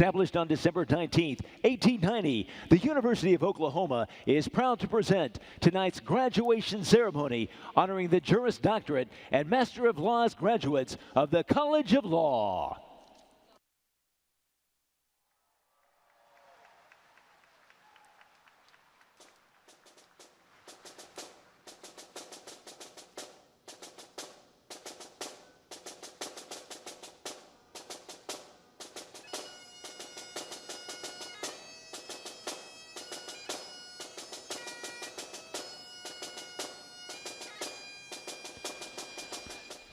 Established on December 19, 1890, the University of Oklahoma is proud to present tonight's graduation ceremony honoring the Juris Doctorate and Master of Laws graduates of the College of Law.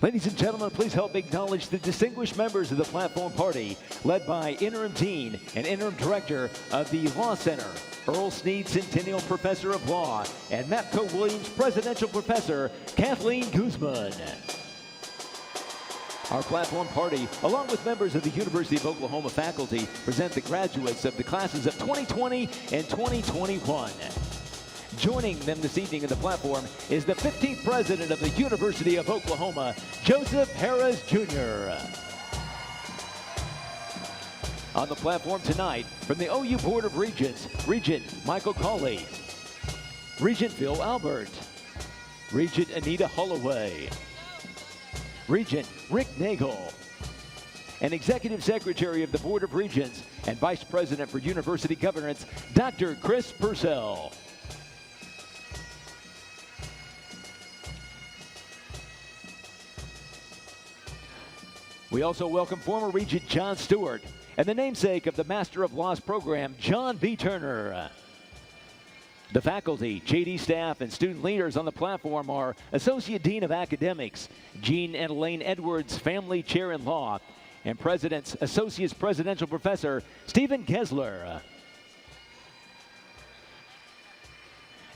Ladies and gentlemen, please help me acknowledge the distinguished members of the platform party, led by Interim Dean and Interim Director of the Law Center, Earl Snead Centennial Professor of Law, and Mapco Williams Presidential Professor, Katheleen Guzman. Our platform party, along with members of the University of Oklahoma faculty, present the graduates of the classes of 2020 and 2021. Joining them this evening in the platform is the 15th President of the University of Oklahoma, Joseph Harroz, Jr. On the platform tonight, from the OU Board of Regents, Regent Michael Cawley, Regent Phil Albert, Regent Anita Holloway, Regent Rick Nagel, and Executive Secretary of the Board of Regents and Vice President for University Governance, Dr. Chris Purcell. We also welcome former Regent John Stewart and the namesake of the Master of Laws program, John B. Turner. The faculty, JD staff, and student leaders on the platform are Associate Dean of Academics, Jean and Elaine Edwards, Family Chair in Law, and President's Associate Presidential Professor, Stephen Kessler.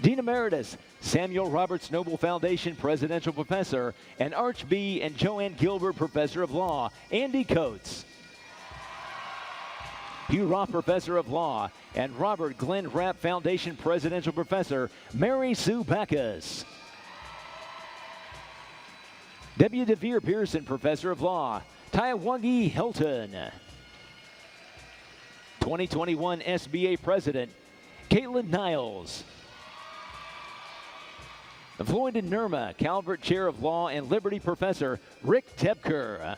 Dean Emeritus, Samuel Roberts Noble Foundation Presidential Professor, and Arch B. and Joanne Gilbert Professor of Law, Andy Coates. Hugh Roth Professor of Law, and Robert Glenn Rapp Foundation Presidential Professor, Mary Sue Backus. W. DeVere Pearson Professor of Law, Taiwangi Hilton. 2021 SBA President, Caitlin Niles. Floyd and Nirma, Calvert Chair of Law and Liberty Professor, Rick Tepker.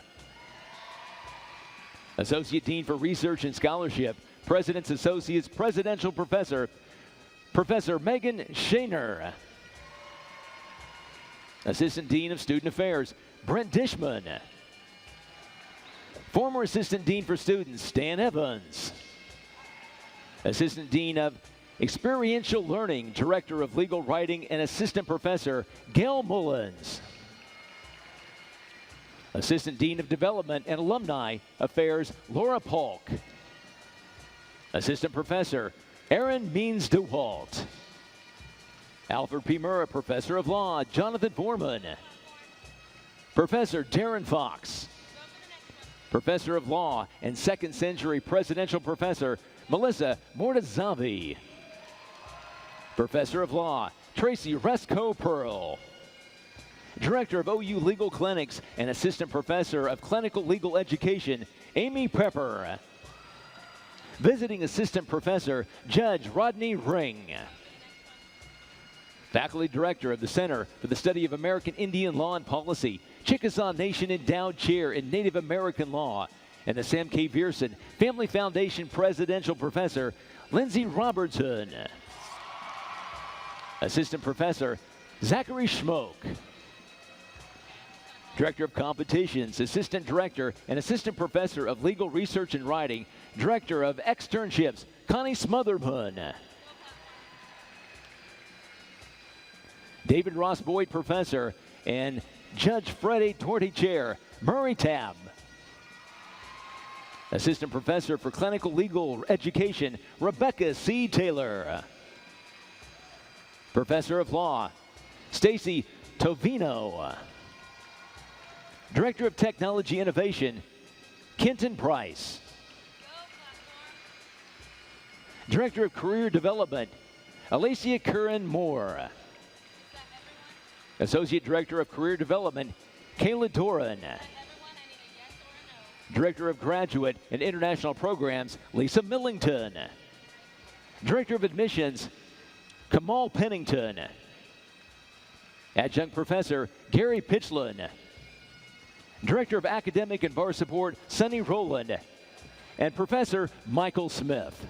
Associate Dean for Research and Scholarship, President's Associates Presidential Professor, Professor Megan Shaner. Assistant Dean of Student Affairs, Brent Dishman. Former Assistant Dean for Students, Stan Evans. Assistant Dean of Experiential Learning, Director of Legal Writing and Assistant Professor, Gail Mullins. Assistant Dean of Development and Alumni Affairs, Laura Polk. Assistant Professor, Aaron Means DeWalt. Alfred P. Murrah Professor of Law, Jonathan Foreman. Professor Darren Fox. Professor of Law and Second Century Presidential Professor, Melissa Mortazavi. Professor of Law, Tracy Resco Pearl. Director of OU Legal Clinics and Assistant Professor of Clinical Legal Education, Amy Pepper. Visiting Assistant Professor, Judge Rodney Ring. Faculty Director of the Center for the Study of American Indian Law and Policy, Chickasaw Nation Endowed Chair in Native American Law, and the Sam K. Vierson Family Foundation Presidential Professor, Lindsay Robertson. Assistant Professor, Zachary Schmoke. Director of Competitions, Assistant Director and Assistant Professor of Legal Research and Writing, Director of Externships, Connie Smotherman. David Ross Boyd Professor and Judge Freddie Torty Chair, Murray Tabb. Assistant Professor for Clinical Legal Education, Rebecca C. Taylor. Professor of Law, Stacy Tovino. Director of Technology Innovation, Kenton Price. Director of Career Development, Alicia Curran Moore. Associate Director of Career Development, Kayla Doran. Director of Graduate and International Programs, Lisa Millington. Director of Admissions, Kamal Pennington. Adjunct Professor, Gary Pitchlin. Director of Academic and Bar Support, Sonny Rowland. And Professor Michael Smith.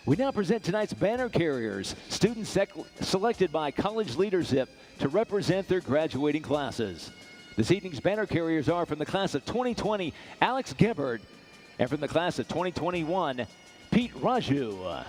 We now present tonight's banner carriers, students selected by college leadership to represent their graduating classes. This evening's banner carriers are from the class of 2020, Alex Gebhardt, and from the class of 2021, Pete Raju.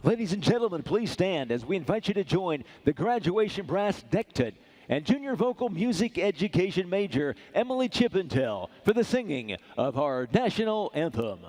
Ladies and gentlemen, please stand as we invite you to join the graduation brass dectet and junior vocal music education major Emily Chippendale for the singing of our national anthem.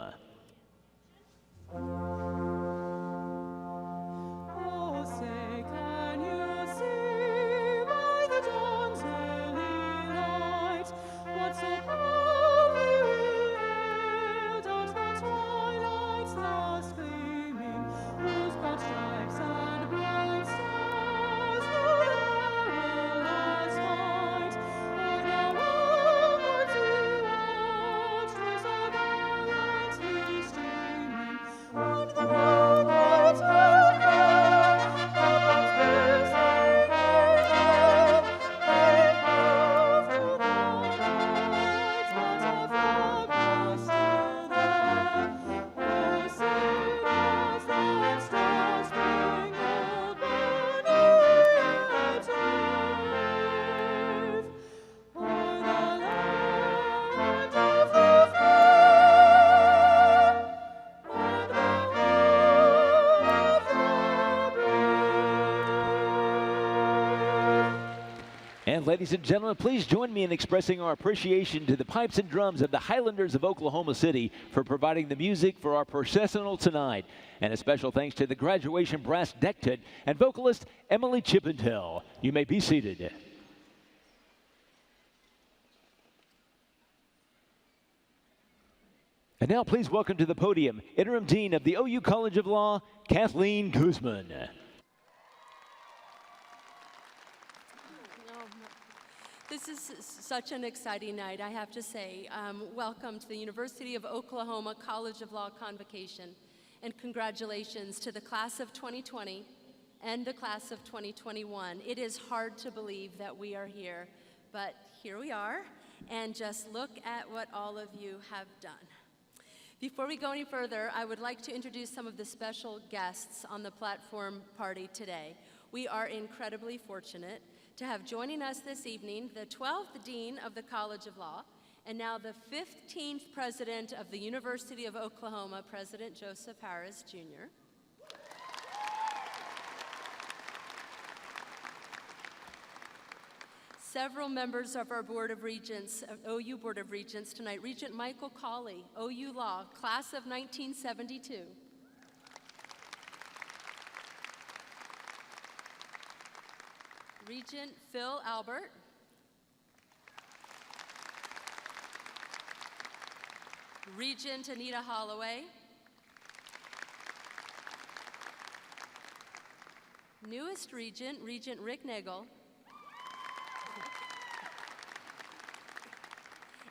And ladies and gentlemen, please join me in expressing our appreciation to the pipes and drums of the Highlanders of Oklahoma City for providing the music for our processional tonight. And a special thanks to the graduation brass dectet and vocalist Emily Chippendale. You may be seated. And now please welcome to the podium Interim Dean of the OU College of Law, Katheleen Guzman. This is such an exciting night, I have to say. Welcome to the University of Oklahoma College of Law Convocation, and congratulations to the class of 2020 and the class of 2021. It is hard to believe that we are here, but here we are, and just look at what all of you have done. Before we go any further, I would like to introduce some of the special guests on the platform party today. We are incredibly fortunate to have joining us this evening the 12th Dean of the College of Law, and now the 15th President of the University of Oklahoma, President Joseph Harroz, Jr. Several members of our Board of Regents, OU Board of Regents tonight. Regent Michael Cawley, OU Law, class of 1972. Regent Phil Albert. Regent Anita Holloway. Newest Regent, Regent Rick Nagel.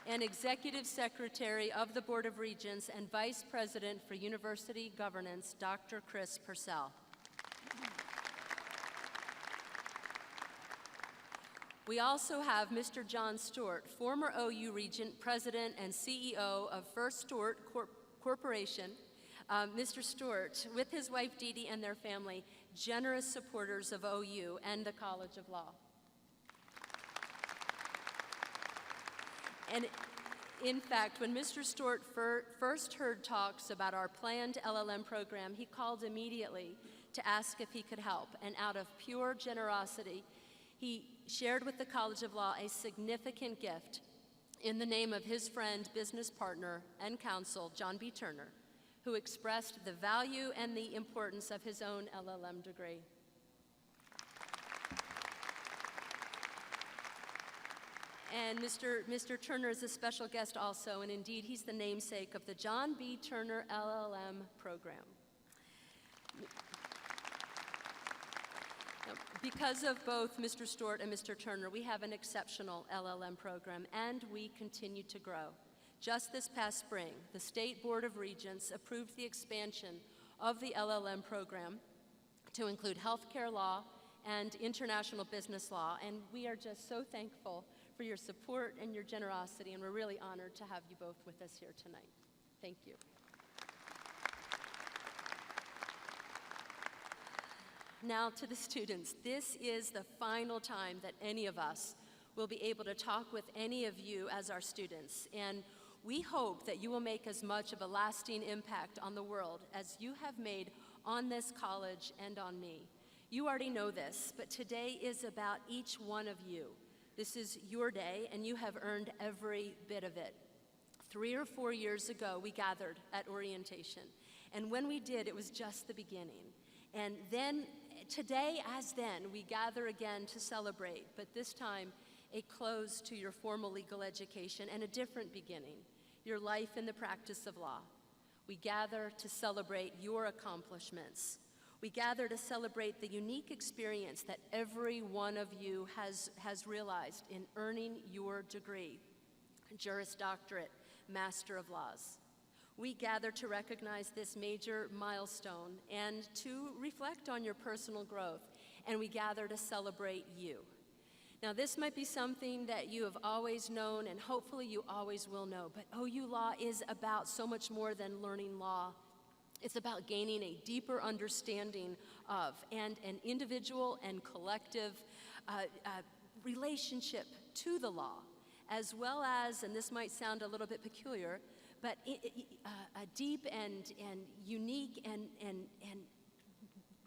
And Executive Secretary of the Board of Regents and Vice President for University Governance, Dr. Chris Purcell. We also have Mr. John Stewart, former OU Regent, President, and CEO of First Stewart Corporation. Mr. Stewart, with his wife Dee Dee and their family, generous supporters of OU and the College of Law. And in fact, when Mr. Stewart first heard talks about our planned LL.M program, he called immediately to ask if he could help. And out of pure generosity, he shared with the College of Law a significant gift in the name of his friend, business partner, and counsel, John B. Turner, who expressed the value and the importance of his own LL.M degree. And Mr. Turner is a special guest also, and indeed he's the namesake of the John B. Turner LL.M program. Because of both Mr. Stewart and Mr. Turner, we have an exceptional LL.M program, and we continue to grow. Just this past spring, the State Board of Regents approved the expansion of the LL.M program to include healthcare law and international business law, and we are just so thankful for your support and your generosity, and we're really honored to have you both with us here tonight. Thank you. Now to the students. This is the final time that any of us will be able to talk with any of you as our students, and we hope that you will make as much of a lasting impact on the world as you have made on this college and on me. You already know this, but today is about each one of you. This is your day, and you have earned every bit of it. 3 or 4 years ago, we gathered at orientation, and when we did, it was just the beginning. And then, today as then, we gather again to celebrate, but this time, a close to your formal legal education and a different beginning, your life in the practice of law. We gather to celebrate your accomplishments. We gather to celebrate the unique experience that every one of you has realized in earning your degree, Juris Doctorate, Master of Laws. We gather to recognize this major milestone and to reflect on your personal growth, and we gather to celebrate you. Now, this might be something that you have always known, and hopefully you always will know, but OU Law is about so much more than learning law. It's about gaining a deeper understanding of and an individual and collective relationship to the law, as well as, and this might sound a little bit peculiar, but a deep and unique and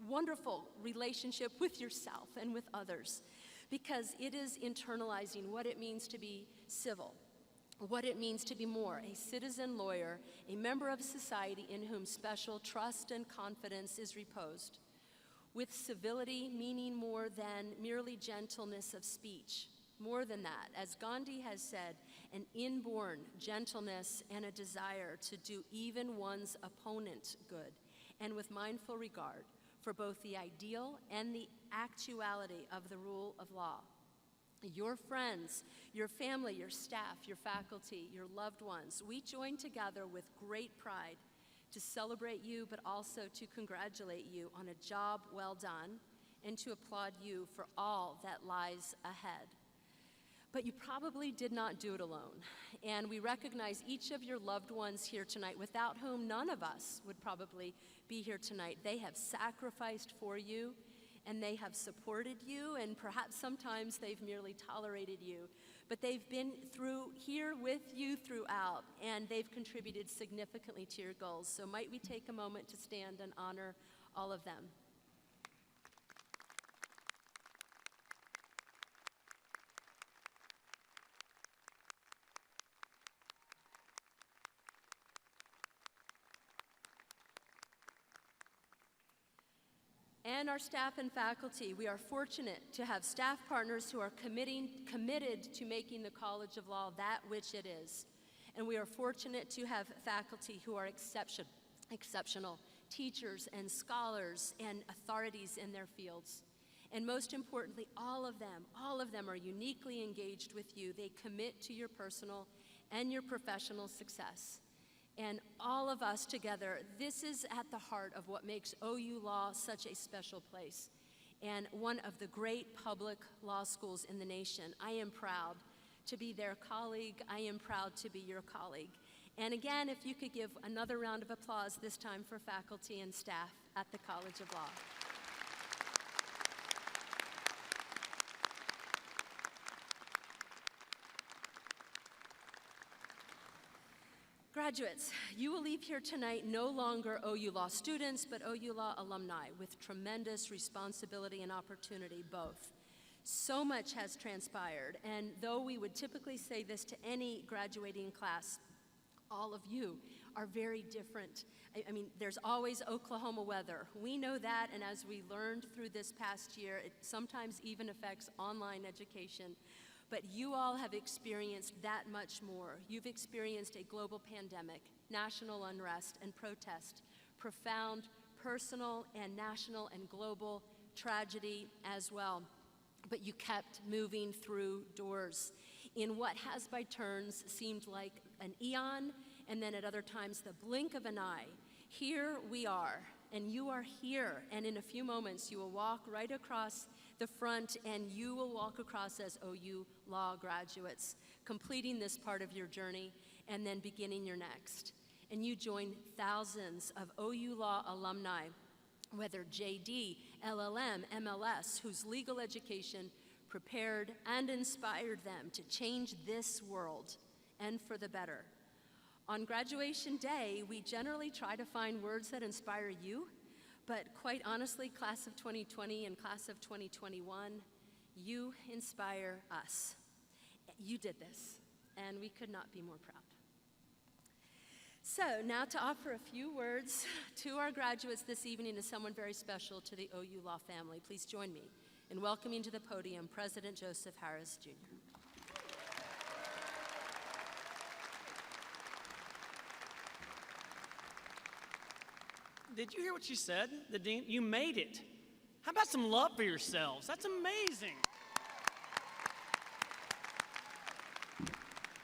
wonderful relationship with yourself and with others, because it is internalizing what it means to be civil, what it means to be more a citizen lawyer, a member of society in whom special trust and confidence is reposed, with civility meaning more than merely gentleness of speech, more than that, as Gandhi has said, an inborn gentleness and a desire to do even one's opponent good, and with mindful regard for both the ideal and the actuality of the rule of law. Your friends, your family, your staff, your faculty, your loved ones, we join together with great pride to celebrate you, but also to congratulate you on a job well done and to applaud you for all that lies ahead. But you probably did not do it alone, and we recognize each of your loved ones here tonight, without whom none of us would probably be here tonight. They have sacrificed for you, and they have supported you, and perhaps sometimes they've merely tolerated you, but they've been here with you throughout, and they've contributed significantly to your goals. So might we take a moment to stand and honor all of them. And our staff and faculty, we are fortunate to have staff partners who are committed to making the College of Law that which it is. And we are fortunate to have faculty who are exceptional teachers and scholars and authorities in their fields. And most importantly, all of them are uniquely engaged with you. They commit to your personal and your professional success. And all of us together, this is at the heart of what makes OU Law such a special place. and one of the great public law schools in the nation. I am proud to be their colleague. I am proud to be your colleague. And again, if you could give another round of applause, this time for faculty and staff at the College of Law. Graduates, you will leave here tonight no longer OU Law students, but OU Law alumni with tremendous responsibility and opportunity, both. So much has transpired, and though we would typically say this to any graduating class, all of you are very different. I mean, there's always Oklahoma weather. We know that, and as we learned through this past year, it sometimes even affects online education. But you all have experienced that much more. You've experienced a global pandemic, national unrest and protest, profound personal and national and global tragedy as well. But you kept moving through doors in what has by turns seemed like an eon, and then at other times the blink of an eye. Here we are, and you are here, and in a few moments you will walk right across the front, and you will walk across as OU Law graduates, completing this part of your journey and then beginning your next. And you join thousands of OU Law alumni, whether JD, LL.M, MLS, whose legal education prepared and inspired them to change this world, and for the better. On graduation day, we generally try to find words that inspire you, but quite honestly, class of 2020 and class of 2021, you inspire us. You did this, and we could not be more proud. So now to offer a few words to our graduates this evening is someone very special to the OU Law family. Please join me in welcoming to the podium President Joseph Harroz, Jr. Did you hear what she said? The dean, you made it. How about some love for yourselves? That's amazing.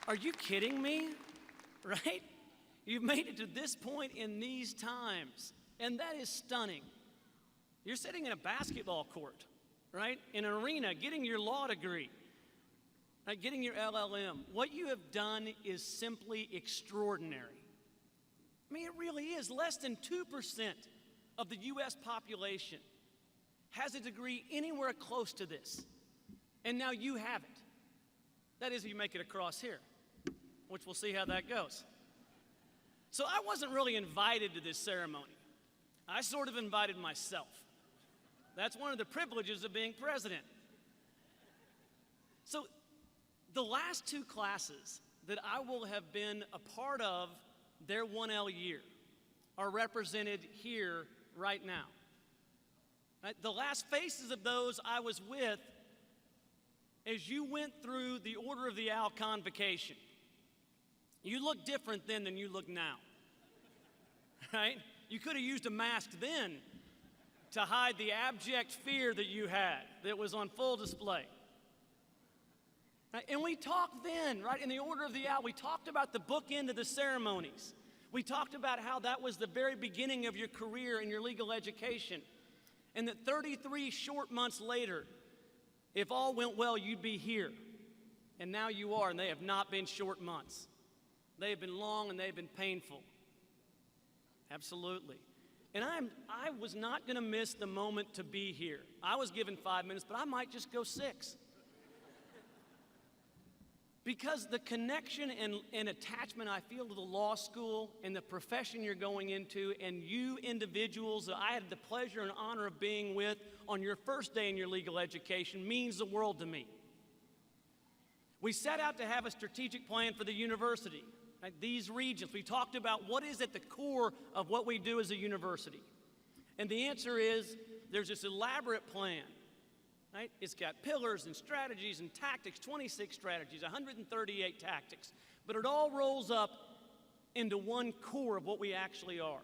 Are you kidding me? Right? You've made it to this point in these times, and that is stunning. You're sitting in a basketball court, right? In an arena, getting your law degree, right? Getting your LL.M. What you have done is simply extraordinary. I mean, it really is. Less than 2% of the U.S. population has a degree anywhere close to this. And now you have it. That is, if you make it across here, which we'll see how that goes. So I wasn't really invited to this ceremony. I sort of invited myself. That's one of the privileges of being president. So the last two classes that I will have been a part of their 1L year are represented here right now. Right? The last faces of those I was with as you went through the Order of the Owl convocation. You look different then than you look now. Right? You could have used a mask then to hide the abject fear that you had that was on full display. Right? And we talked then, right, in the Order of the Owl, we talked about the bookend of the ceremonies. We talked about how that was the very beginning of your career and your legal education. And that 33 short months later, if all went well, you'd be here. And now you are, and they have not been short months. They have been long and they have been painful. Absolutely. And I was not going to miss the moment to be here. I was given 5 minutes, but I might just go 6. Because the connection and attachment I feel to the law school and the profession you're going into, and you individuals that I had the pleasure and honor of being with on your first day in your legal education, means the world to me. We set out to have a strategic plan for the university, right? These regions. We talked about what is at the core of what we do as a university. And the answer is there's this elaborate plan. Right? It's got pillars and strategies and tactics, 26 strategies, 138 tactics. But it all rolls up into one core of what we actually are.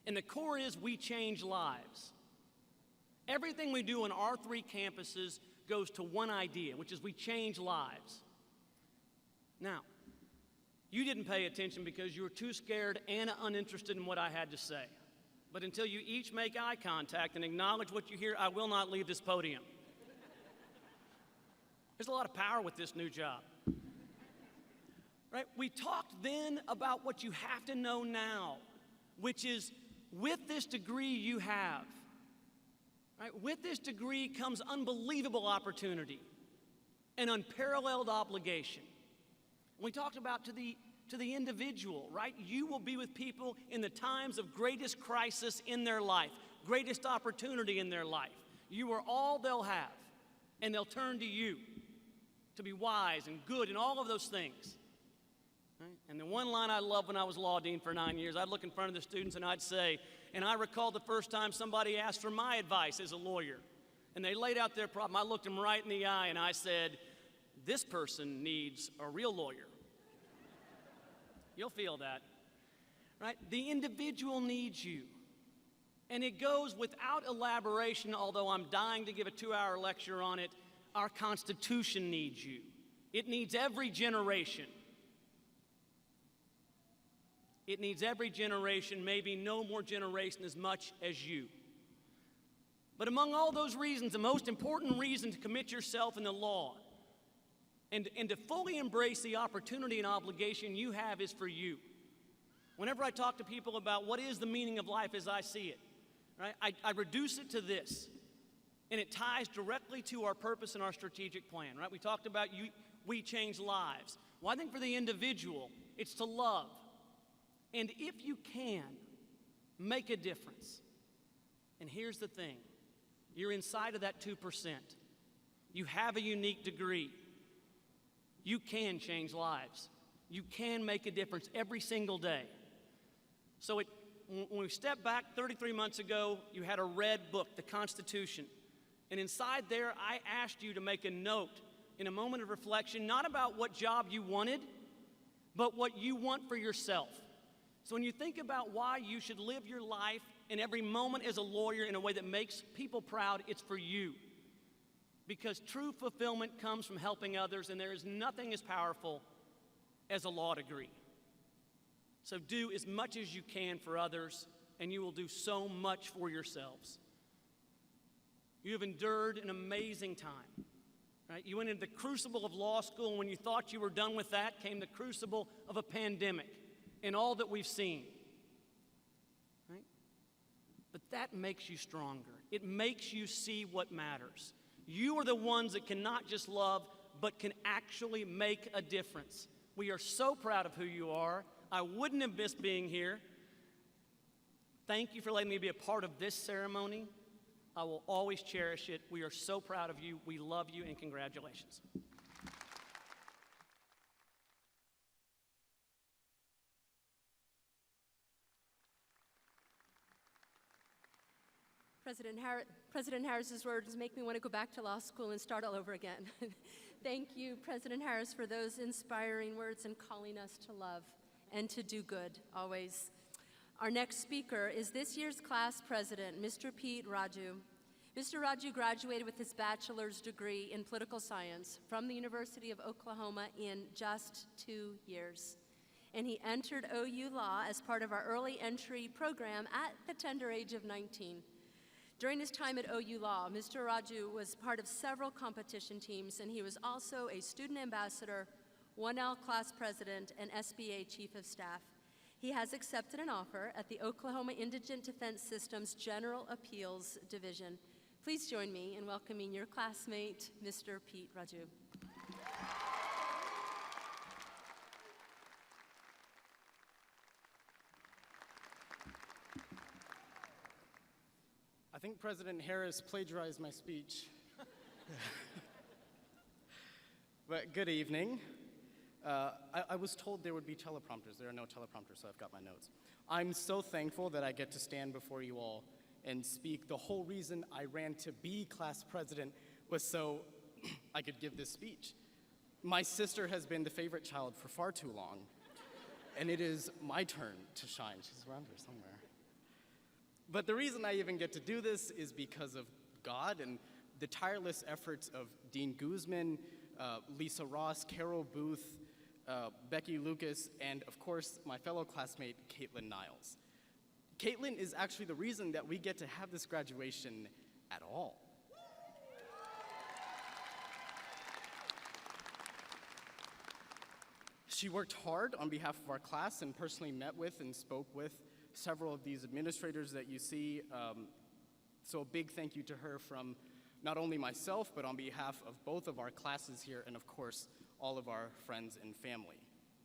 And the core is we change lives. Everything we do on our 3 campuses goes to one idea, which is we change lives. Now, you didn't pay attention because you were too scared and uninterested in what I had to say. But until you each make eye contact and acknowledge what you hear, I will not leave this podium. There's a lot of power with this new job. Right? We talked then about what you have to know now, which is with this degree you have, right? With this degree comes unbelievable opportunity and unparalleled obligation. We talked about to the individual, right? You will be with people in the times of greatest crisis in their life, greatest opportunity in their life. You are all they'll have, and they'll turn to you to be wise and good and all of those things. Right? And the one line I loved when I was law dean for 9 years, I'd look in front of the students and I'd say, and I recall the first time somebody asked for my advice as a lawyer, and they laid out their problem. I looked them right in the eye and I said, this person needs a real lawyer. You'll feel that, right? The individual needs you. And it goes without elaboration, although I'm dying to give a 2-hour lecture on it, our Constitution needs you. It needs every generation. It needs every generation, maybe no more generation as much as you. But among all those reasons, the most important reason to commit yourself in the law and to fully embrace the opportunity and obligation you have is for you. Whenever I talk to people about what is the meaning of life as I see it, right, I reduce it to this, and it ties directly to our purpose and our strategic plan, right? We talked about we change lives. Well, I think for the individual, it's to love. And if you can, make a difference. And here's the thing. You're inside of that 2%. You have a unique degree. You can change lives. You can make a difference every single day. So when we step back 33 months ago, you had a red book, the Constitution. And inside there, I asked you to make a note in a moment of reflection, not about what job you wanted, but what you want for yourself. So when you think about why you should live your life in every moment as a lawyer in a way that makes people proud, it's for you. Because true fulfillment comes from helping others, and there is nothing as powerful as a law degree. So do as much as you can for others, and you will do so much for yourselves. You have endured an amazing time. Right? You went into the crucible of law school, and when you thought you were done with that, came the crucible of a pandemic and all that we've seen. Right? But that makes you stronger. It makes you see what matters. You are the ones that can not just love, but can actually make a difference. We are so proud of who you are. I wouldn't have missed being here. Thank you for letting me be a part of this ceremony. I will always cherish it. We are so proud of you. We love you, and congratulations. President Harris's words make me want to go back to law school and start all over again. Thank you, President Harris, for those inspiring words and calling us to love and to do good always. Our next speaker is this year's class president, Mr. Pete Raju. Mr. Raju graduated with his bachelor's degree in political science from the University of Oklahoma in just 2 years. And he entered OU Law as part of our early entry program at the tender age of 19. During his time at OU Law, Mr. Raju was part of several competition teams, and he was also a student ambassador, 1L class president, and SBA chief of staff. He has accepted an offer at the Oklahoma Indigent Defense System's General Appeals Division. Please join me in welcoming your classmate, Mr. Pete Raju. I think President Harris plagiarized my speech. But good evening. I was told there would be teleprompters. There are no teleprompters, so I've got my notes. I'm so thankful that I get to stand before you all and speak. The whole reason I ran to be class president was so I could give this speech. My sister has been the favorite child for far too long, and it is my turn to shine. She's around here somewhere. But the reason I even get to do this is because of God and the tireless efforts of Dean Guzman, Lisa Ross, Carol Booth, Becky Lucas, and of course, my fellow classmate, Caitlin Niles. Caitlin is actually the reason that we get to have this graduation at all. She worked hard on behalf of our class and personally met with and spoke with several of these administrators that you see. So a big thank you to her from not only myself, but on behalf of both of our classes here and, of course, all of our friends and family.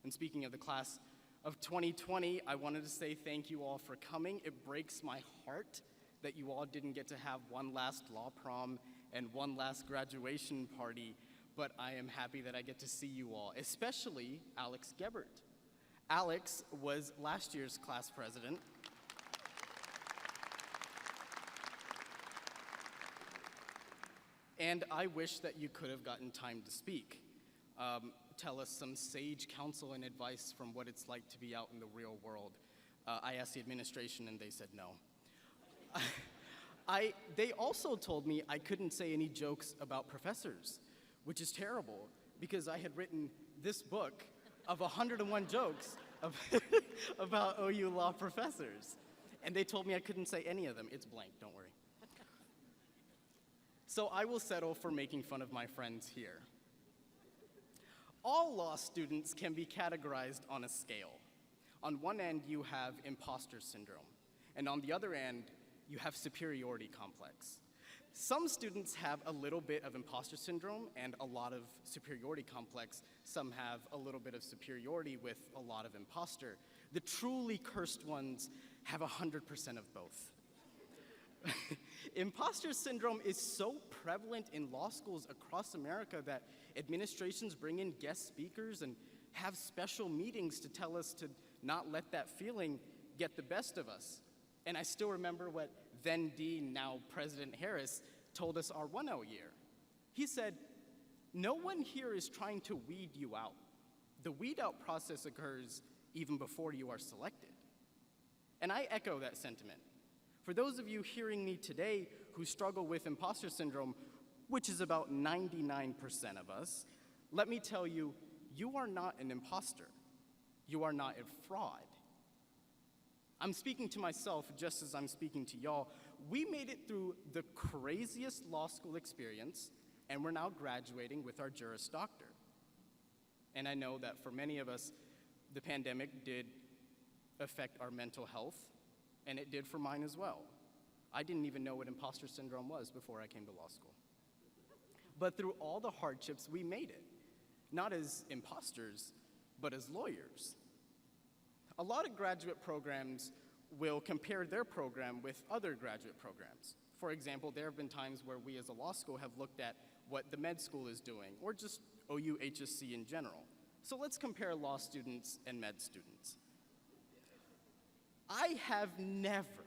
And speaking of the class of 2020, I wanted to say thank you all for coming. It breaks my heart that you all didn't get to have one last law prom and one last graduation party, but I am happy that I get to see you all, especially Alex Gebert. Alex was last year's class president. And I wish that you could have gotten time to speak. Tell us some sage counsel and advice from what it's like to be out in the real world. I asked the administration and they said no. They also told me I couldn't say any jokes about professors, which is terrible because I had written this book of 101 jokes about OU law professors. And they told me I couldn't say any of them. It's blank, don't worry. So I will settle for making fun of my friends here. All law students can be categorized on a scale. On one end, you have imposter syndrome, and on the other end, you have superiority complex. Some students have a little bit of imposter syndrome and a lot of superiority complex. Some have a little bit of superiority with a lot of imposter. The truly cursed ones have 100% of both. Imposter syndrome is so prevalent in law schools across America that administrations bring in guest speakers and have special meetings to tell us to not let that feeling get the best of us. And I still remember what then Dean, now President Harroz, told us our 1L year. He said, "No one here is trying to weed you out. The weed out process occurs even before you are selected." And I echo that sentiment. For those of you hearing me today who struggle with imposter syndrome, which is about 99% of us, let me tell you, you are not an imposter. You are not a fraud. I'm speaking to myself just as I'm speaking to y'all. We made it through the craziest law school experience, and we're now graduating with our Juris Doctor. And I know that for many of us, the pandemic did affect our mental health, and it did for mine as well. I didn't even know what imposter syndrome was before I came to law school. But through all the hardships, we made it. Not as imposters, but as lawyers. A lot of graduate programs will compare their program with other graduate programs. For example, there have been times where we as a law school have looked at what the med school is doing, or just OU HSC in general. So let's compare law students and med students. I have never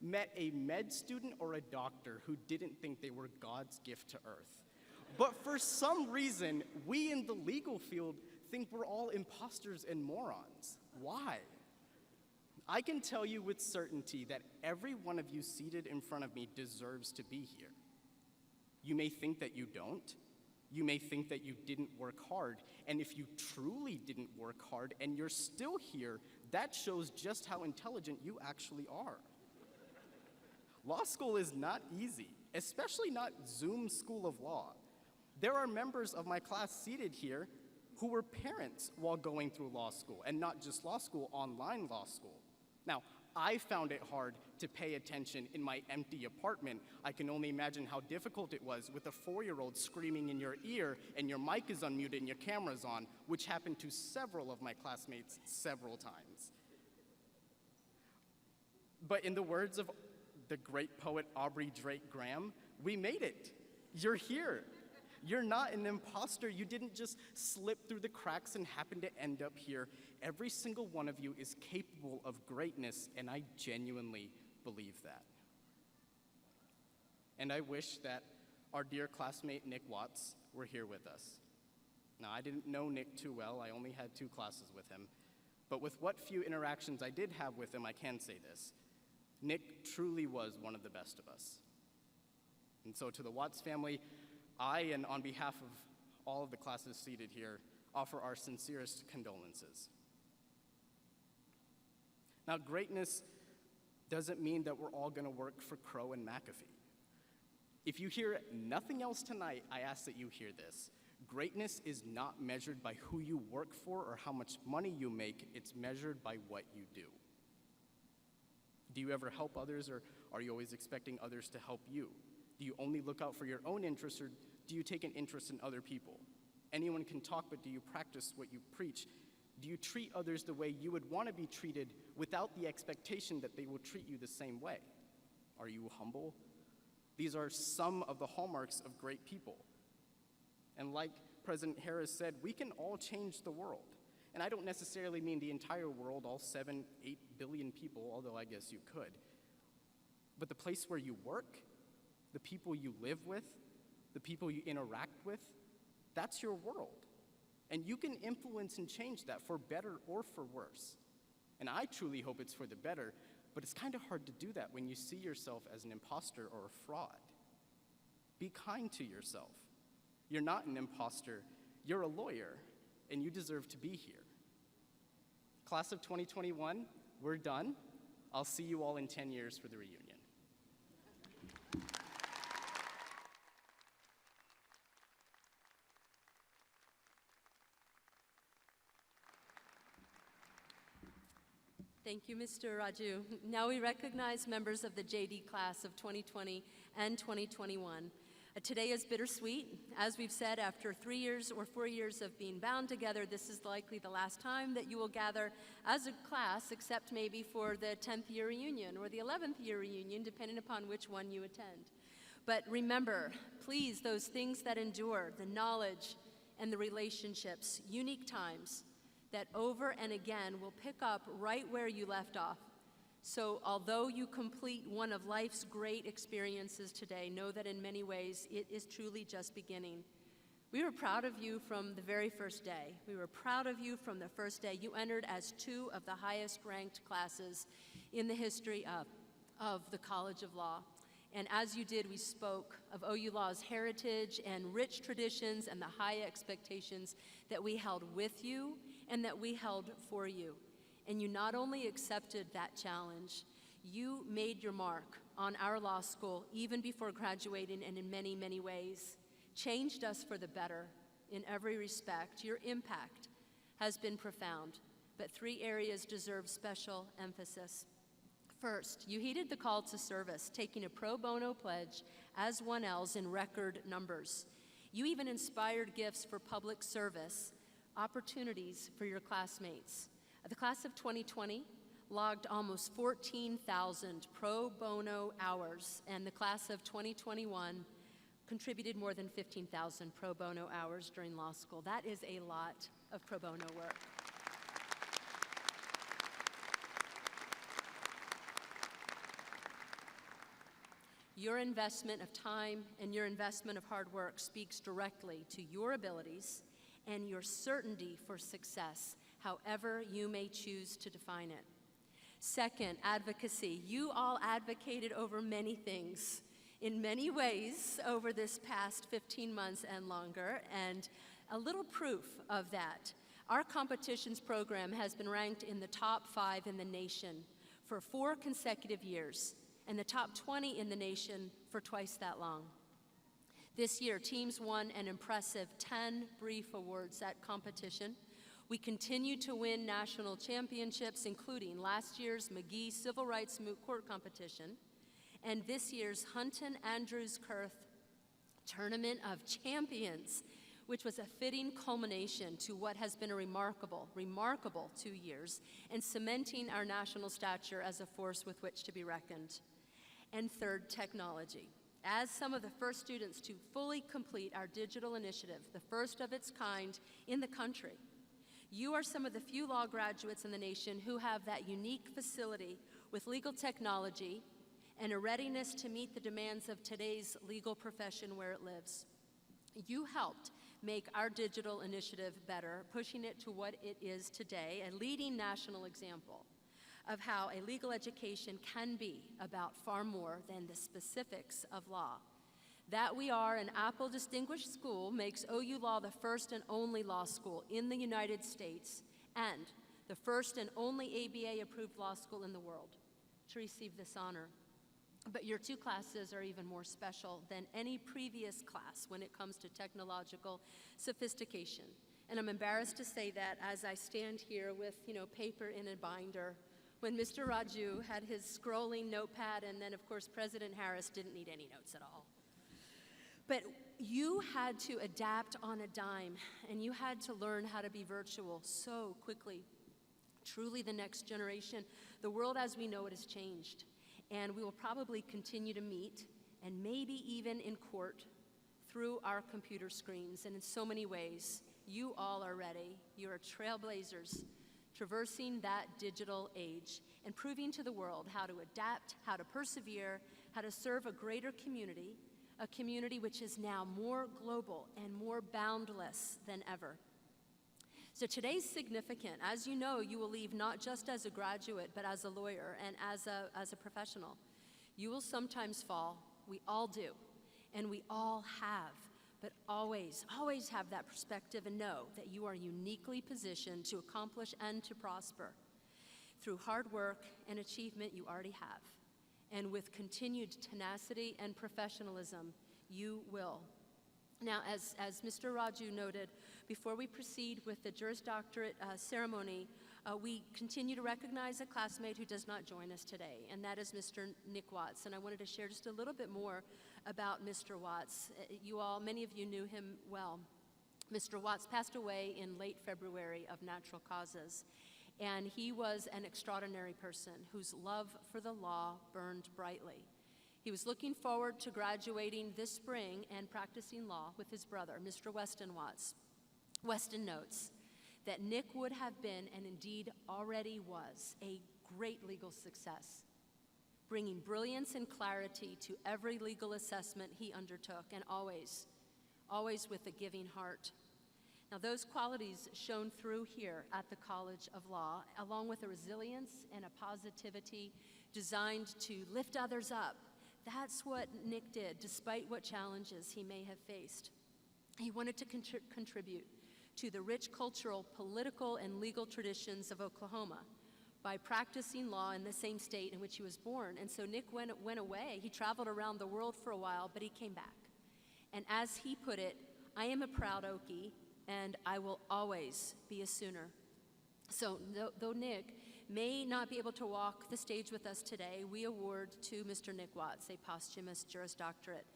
met a med student or a doctor who didn't think they were God's gift to earth. But for some reason, we in the legal field think we're all imposters and morons. Why? I can tell you with certainty that every one of you seated in front of me deserves to be here. You may think that you don't. You may think that you didn't work hard. And if you truly didn't work hard and you're still here, that shows just how intelligent you actually are. Law school is not easy, especially not Zoom School of Law. There are members of my class seated here who were parents while going through law school, and not just law school, online law school. Now, I found it hard to pay attention in my empty apartment. I can only imagine how difficult it was with a 4-year-old screaming in your ear and your mic is unmuted and your camera's on, which happened to several of my classmates several times. But in the words of the great poet Aubrey Drake Graham, we made it. You're here. You're not an imposter. You didn't just slip through the cracks and happen to end up here. Every single one of you is capable of greatness, and I genuinely believe that. And I wish that our dear classmate Nick Watts were here with us. Now, I didn't know Nick too well. I only had 2 classes with him. But with what few interactions I did have with him, I can say this. Nick truly was one of the best of us. And so to the Watts family, I, and on behalf of all of the classes seated here, offer our sincerest condolences. Now, greatness doesn't mean that we're all gonna work for Crow and McAfee. If you hear nothing else tonight, I ask that you hear this. Greatness is not measured by who you work for or how much money you make, it's measured by what you do. Do you ever help others, or are you always expecting others to help you? Do you only look out for your own interests, or do you take an interest in other people? Anyone can talk, but do you practice what you preach? Do you treat others the way you would want to be treated without the expectation that they will treat you the same way? Are you humble? These are some of the hallmarks of great people. And like President Harroz said, we can all change the world. And I don't necessarily mean the entire world, all 7, 8 billion people, although I guess you could. But the place where you work, the people you live with, the people you interact with, that's your world. And you can influence and change that for better or for worse. And I truly hope it's for the better, but it's kind of hard to do that when you see yourself as an imposter or a fraud. Be kind to yourself. You're not an imposter, you're a lawyer, and you deserve to be here. Class of 2021, we're done. I'll see you all in 10 years for the reunion. Thank you, Mr. Raju. Now we recognize members of the JD class of 2020 and 2021. Today is bittersweet. As we've said, after 3 years or 4 years of being bound together, this is likely the last time that you will gather as a class, except maybe for the 10th year reunion or the 11th year reunion, depending upon which one you attend. But remember, please, those things that endure, the knowledge and the relationships, unique times that over and again will pick up right where you left off. So although you complete one of life's great experiences today, know that in many ways it is truly just beginning. We were proud of you from the very first day. We were proud of you from the first day. You entered as 2 of the highest ranked classes in the history of the College of Law. And as you did, we spoke of OU Law's heritage and rich traditions and the high expectations that we held with you and that we held for you. And you not only accepted that challenge, you made your mark on our law school even before graduating, and in many, many ways changed us for the better in every respect. Your impact has been profound, but 3 areas deserve special emphasis. First, you heeded the call to service, taking a pro bono pledge as 1Ls in record numbers. You even inspired gifts for public service, opportunities for your classmates. The class of 2020 logged almost 14,000 pro bono hours, and the class of 2021 contributed more than 15,000 pro bono hours during law school. That is a lot of pro bono work. Your investment of time and your investment of hard work speaks directly to your abilities and your certainty for success, however you may choose to define it. Second, advocacy. You all advocated over many things in many ways over this past 15 months and longer, and a little proof of that. Our competitions program has been ranked in the top 5 in the nation for 4 consecutive years, and the top 20 in the nation for twice that long. This year, teams won an impressive 10 brief awards at competition. We continue to win national championships, including last year's McGee Civil Rights Moot Court competition and this year's Hunton Andrews Kurth Tournament of Champions, which was a fitting culmination to what has been a remarkable 2 years and cementing our national stature as a force with which to be reckoned. And third, technology. As some of the first students to fully complete our digital initiative, the first of its kind in the country, you are some of the few law graduates in the nation who have that unique facility with legal technology and a readiness to meet the demands of today's legal profession where it lives. You helped make our digital initiative better, pushing it to what it is today, a leading national example of how a legal education can be about far more than the specifics of law. That we are an Apple Distinguished School makes OU Law the first and only law school in the United States and the first and only ABA-approved law school in the world. to receive this honor. But your two classes are even more special than any previous class when it comes to technological sophistication. And I'm embarrassed to say that as I stand here with, paper in a binder, when Mr. Raju had his scrolling notepad, and then, of course, President Harroz didn't need any notes at all. But you had to adapt on a dime, and you had to learn how to be virtual so quickly. Truly, the next generation, the world as we know it has changed. And we will probably continue to meet, and maybe even in court, through our computer screens. And in so many ways, you all are ready. You are trailblazers, traversing that digital age and proving to the world how to adapt, how to persevere, how to serve a greater community, a community which is now more global and more boundless than ever. So today's significant. As you know, you will leave not just as a graduate, but as a lawyer and as a professional. You will sometimes fall. We all do. And we all have. But always, always have that perspective and know that you are uniquely positioned to accomplish and to prosper. Through hard work and achievement you already have. And with continued tenacity and professionalism, you will. Now, as Mr. Raju noted, before we proceed with the Juris Doctorate ceremony, we continue to recognize a classmate who does not join us today, and that is Mr. Nick Watts. And I wanted to share just a little bit more about Mr. Watts. Many of you knew him well. Mr. Watts passed away in late February of natural causes, and he was an extraordinary person whose love for the law burned brightly. He was looking forward to graduating this spring and practicing law with his brother, Mr. Weston Watts. Weston notes that Nick would have been, and indeed already was, a great legal success, bringing brilliance and clarity to every legal assessment he undertook, and always, always with a giving heart. Now, those qualities shone through here at the College of Law, along with a resilience and a positivity designed to lift others up. That's what Nick did, despite what challenges he may have faced. He wanted to contribute to the rich cultural, political, and legal traditions of Oklahoma by practicing law in the same state in which he was born. And so Nick went away. He traveled around the world for a while, but he came back. And as he put it, I am a proud Okie, and I will always be a Sooner. So though Nick may not be able to walk the stage with us today, we award to Mr. Nick Watts a posthumous Juris Doctorate.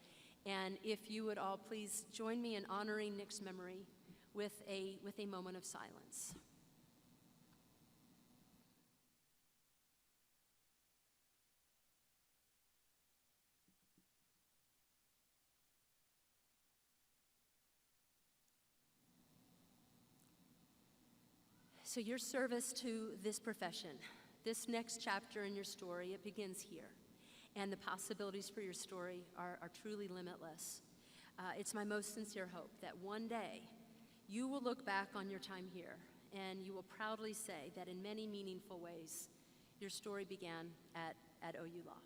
And if you would all please join me in honoring Nick's memory with a moment of silence. So your service to this profession, this next chapter in your story, it begins here. And the possibilities for your story are truly limitless. It's my most sincere hope that one day you will look back on your time here and you will proudly say that in many meaningful ways, your story began at OU Law.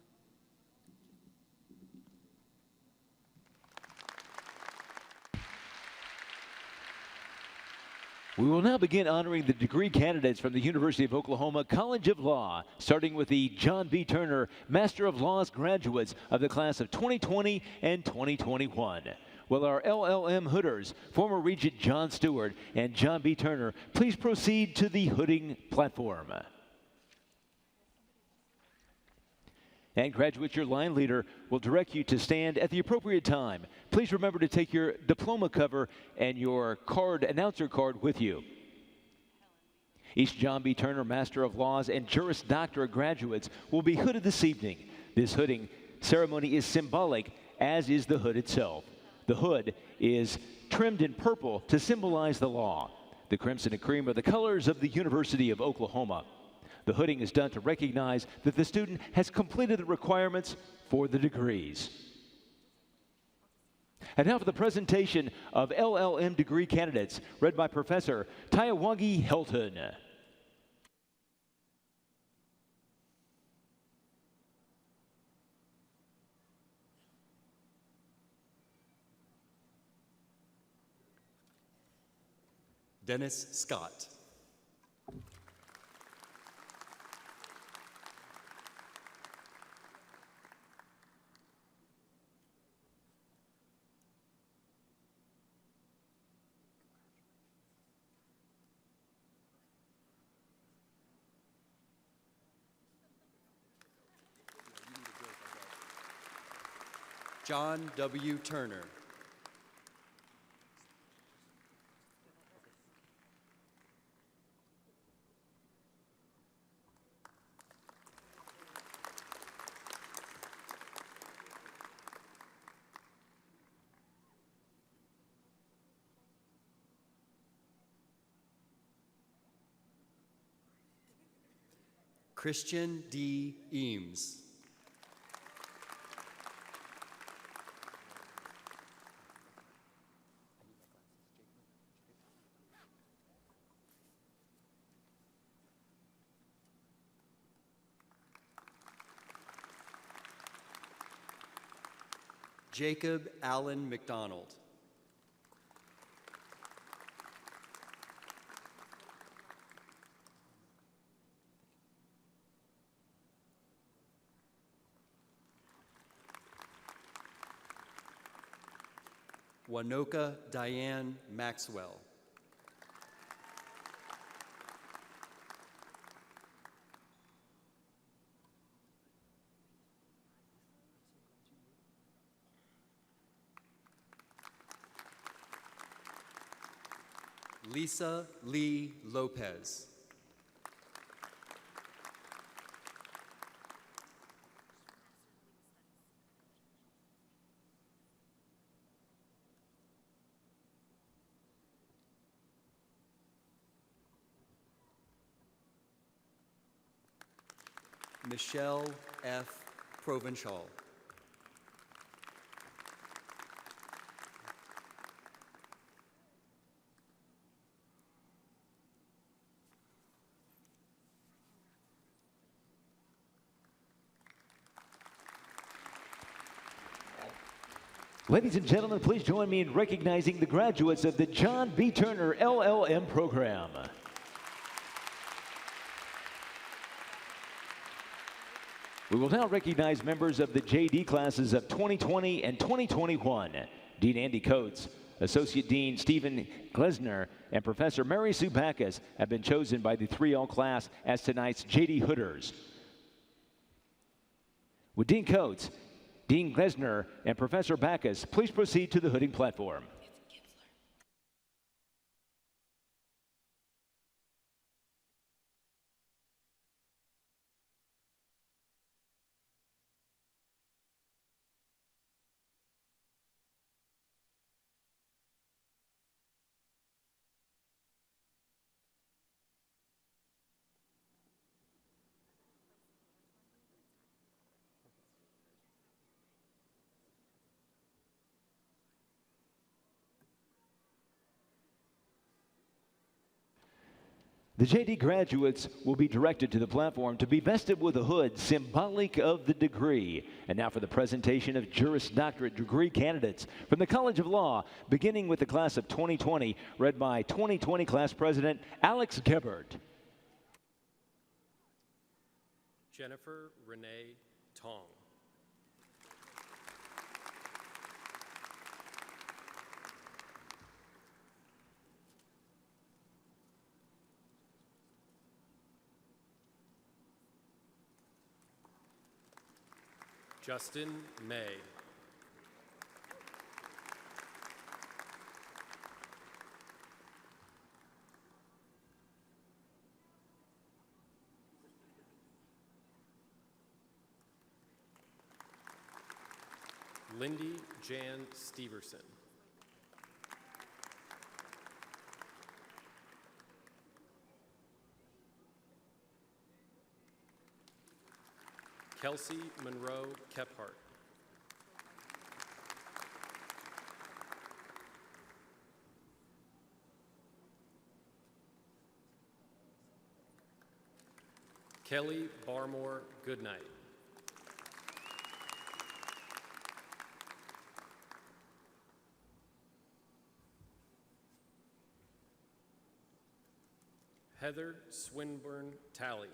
We will now begin honoring the degree candidates from the University of Oklahoma College of Law, starting with the John B. Turner Master of Laws graduates of the class of 2020 and 2021. Will our LL.M. Hooders, former Regent John Stewart and John B. Turner, please proceed to the hooding platform. And graduates, your line leader will direct you to stand at the appropriate time. Please remember to take your diploma cover and your announcer card with you. Each John B. Turner Master of Laws and Juris Doctorate graduates will be hooded this evening. This hooding ceremony is symbolic, as is the hood itself. The hood is trimmed in purple to symbolize the law. The crimson and cream are the colors of the University of Oklahoma. The hooding is done to recognize that the student has completed the requirements for the degrees. And now for the presentation of LL.M. degree candidates, read by Professor Tyawagi Helton. Dennis Scott. John W. Turner. Christian D. Eames. Jacob Allen McDonald. Wanoka Diane Maxwell. Lisa Lee Lopez. Michelle F. Provenchal. Ladies and gentlemen, please join me in recognizing the graduates of the John B. Turner LL.M. program. We will now recognize members of the JD classes of 2020 and 2021. Dean Andy Coates, Associate Dean Stephen Glesner, and Professor Mary Sue Backus have been chosen by the 3L class as tonight's JD Hooders. With Dean Coates, Dean Glesner, and Professor Backus, please proceed to the hooding platform. The JD graduates will be directed to the platform to be vested with a hood symbolic of the degree. And now for the presentation of Juris Doctorate degree candidates from the College of Law, beginning with the class of 2020, read by 2020 class president Alex Gebert. Jennifer Renee Tong. Justin May. Lindy Jan Steverson. Kelsey Monroe Kephart. Kelly Barmore Goodnight. Heather Swinburne Talley.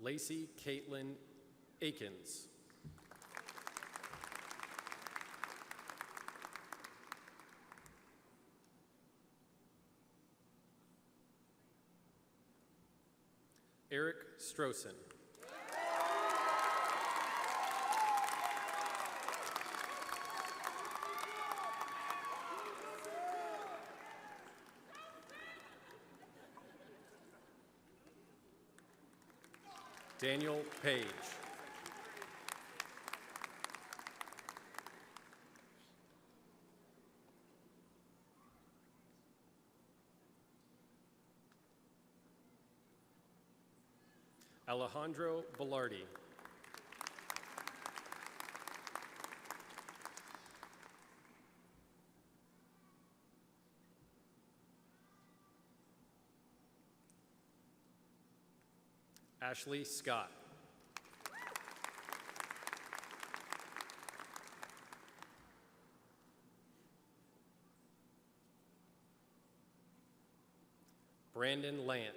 Lacey Caitlin Akins. Eric Strossen. Daniel Page. Alejandro Velarde. Ashley Scott. Brandon Lant.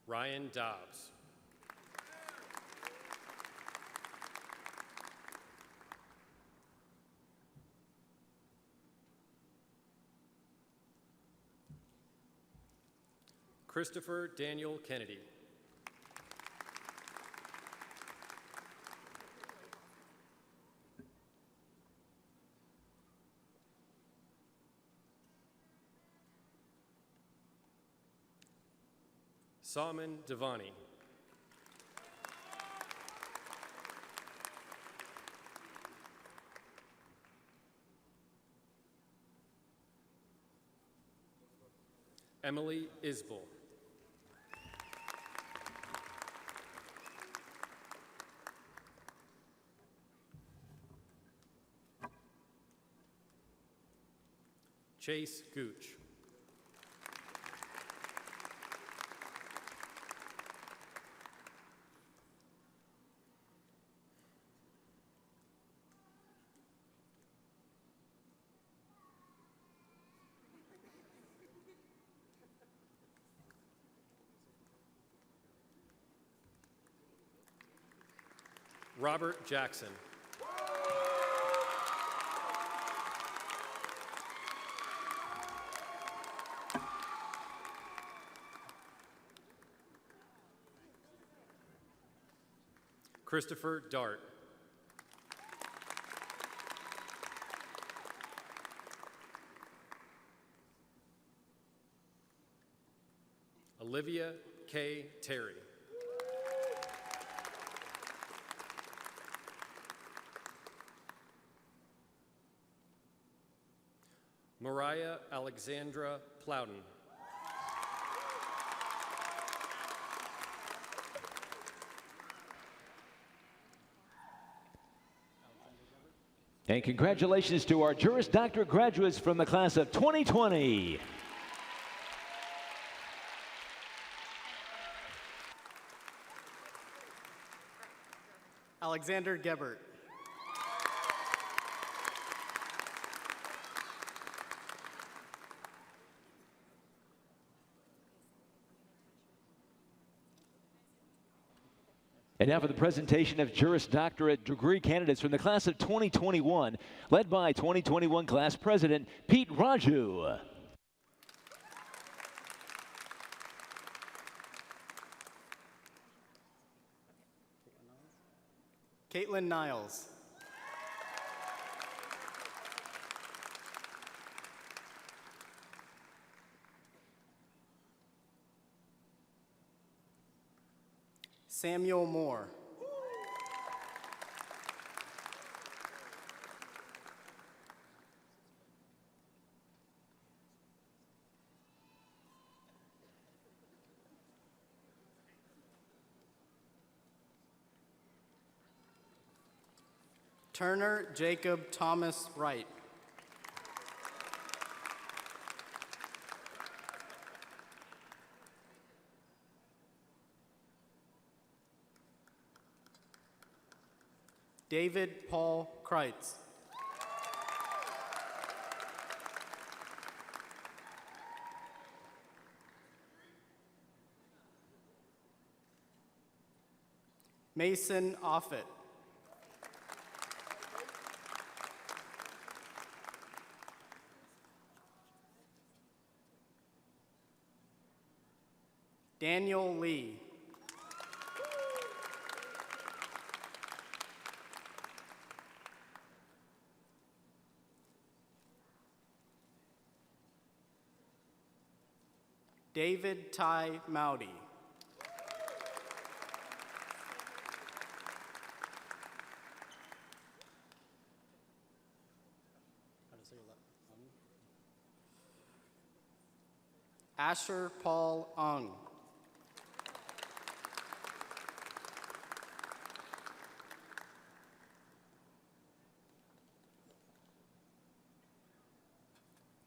Ryan Dobbs. Christopher Daniel Kennedy. Salman Devani. Emily Isbell. Chase Gooch. Robert Jackson. Christopher Dart. Olivia K. Terry. Mariah Alexandra Plowden. And congratulations to our Juris Doctor graduates from the class of 2020. Alexander Gebert. And now for the presentation of Juris Doctorate degree candidates from the class of 2021, led by 2021 class president Pete Raju. Caitlin Niles. Samuel Moore. Turner Jacob Thomas Wright. David Paul Kreitz. Mason Offit. Daniel Lee. David Ty Mowdy. Asher Paul Ung.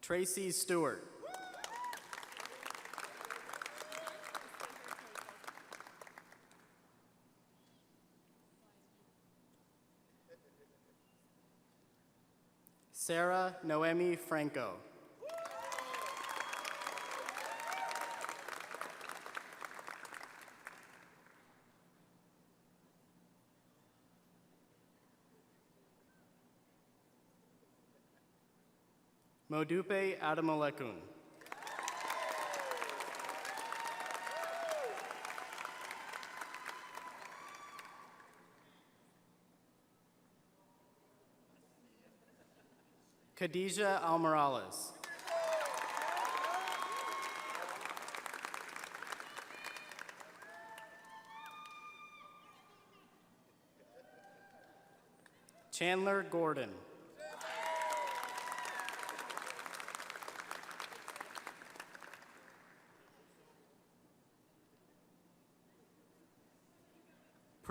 Tracy Stewart. Sarah Noemi Franco. Modupe Adamalekun. Khadijah Almorales. Chandler Gordon.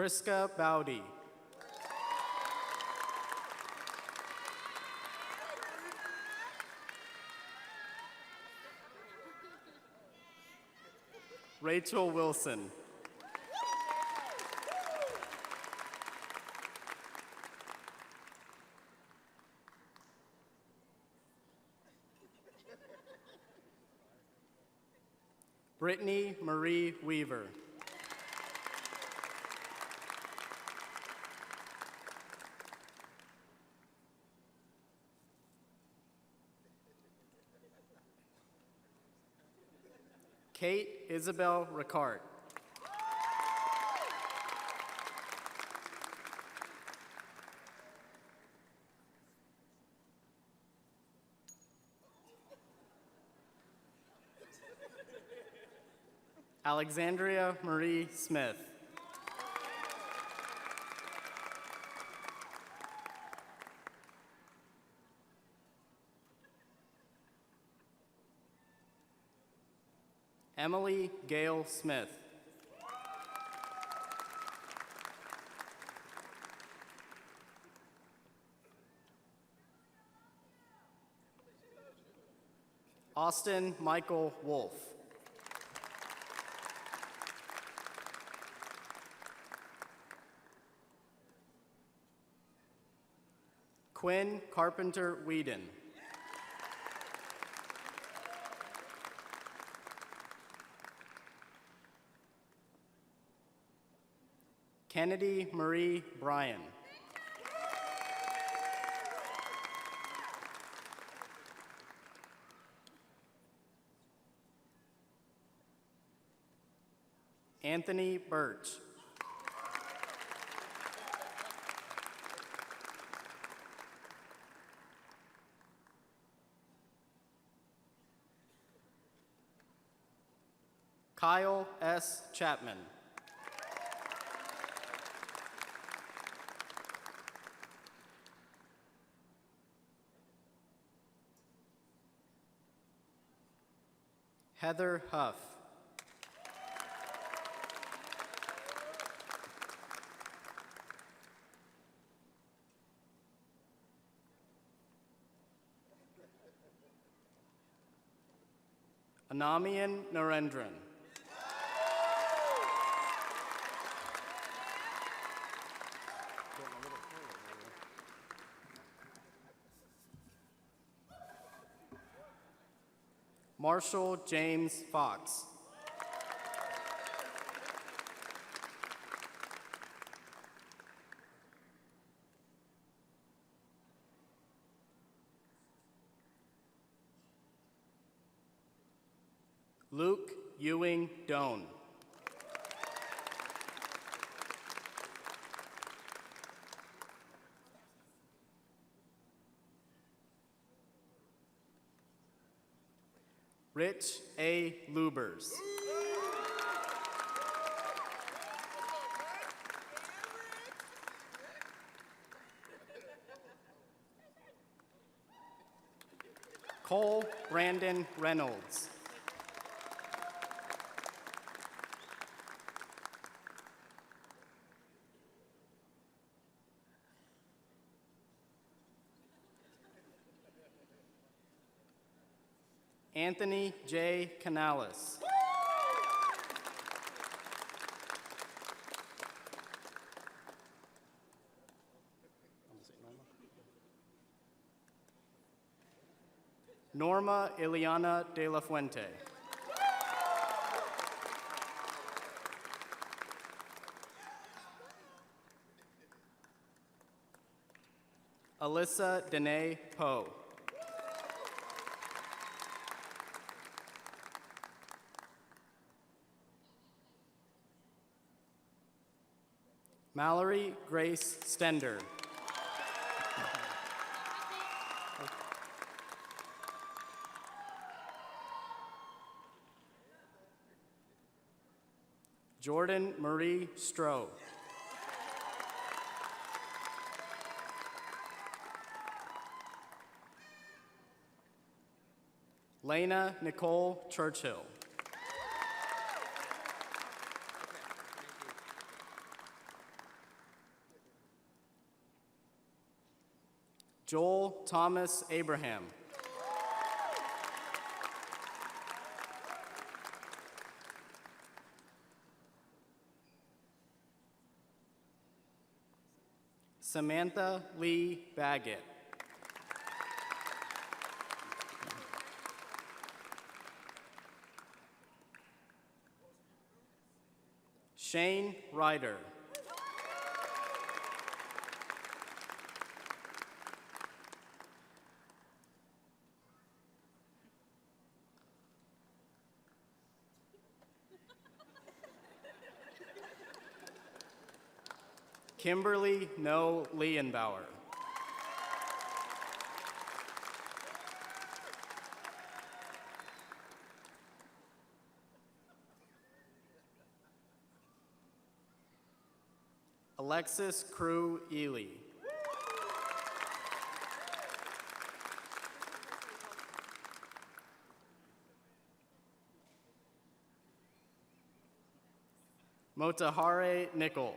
Priska Bowdy. Rachel Wilson. Brittany Marie Weaver. Kate Isabel Ricard. Alexandria Marie Smith. Emily Gail Smith. Austin Michael Wolf. Quinn Carpenter Whedon. Kennedy Marie Bryan. Anthony Birch. Kyle S. Chapman. Heather Huff. Anamian Narendran. Marshall James Fox. Luke Ewing Doan. Rich A. Lubers. Cole Brandon Reynolds. Anthony J. Canales. Norma Ileana de la Fuente. Alyssa Danae Poe. Mallory Grace Stender. Jordan Marie Stroh. Lena Nicole Churchill. Joel Thomas Abraham. Samantha Lee Baggett. Shane Ryder. Kimberly No Leonbauer. Alexis Crew Ely. Motahare Nickel.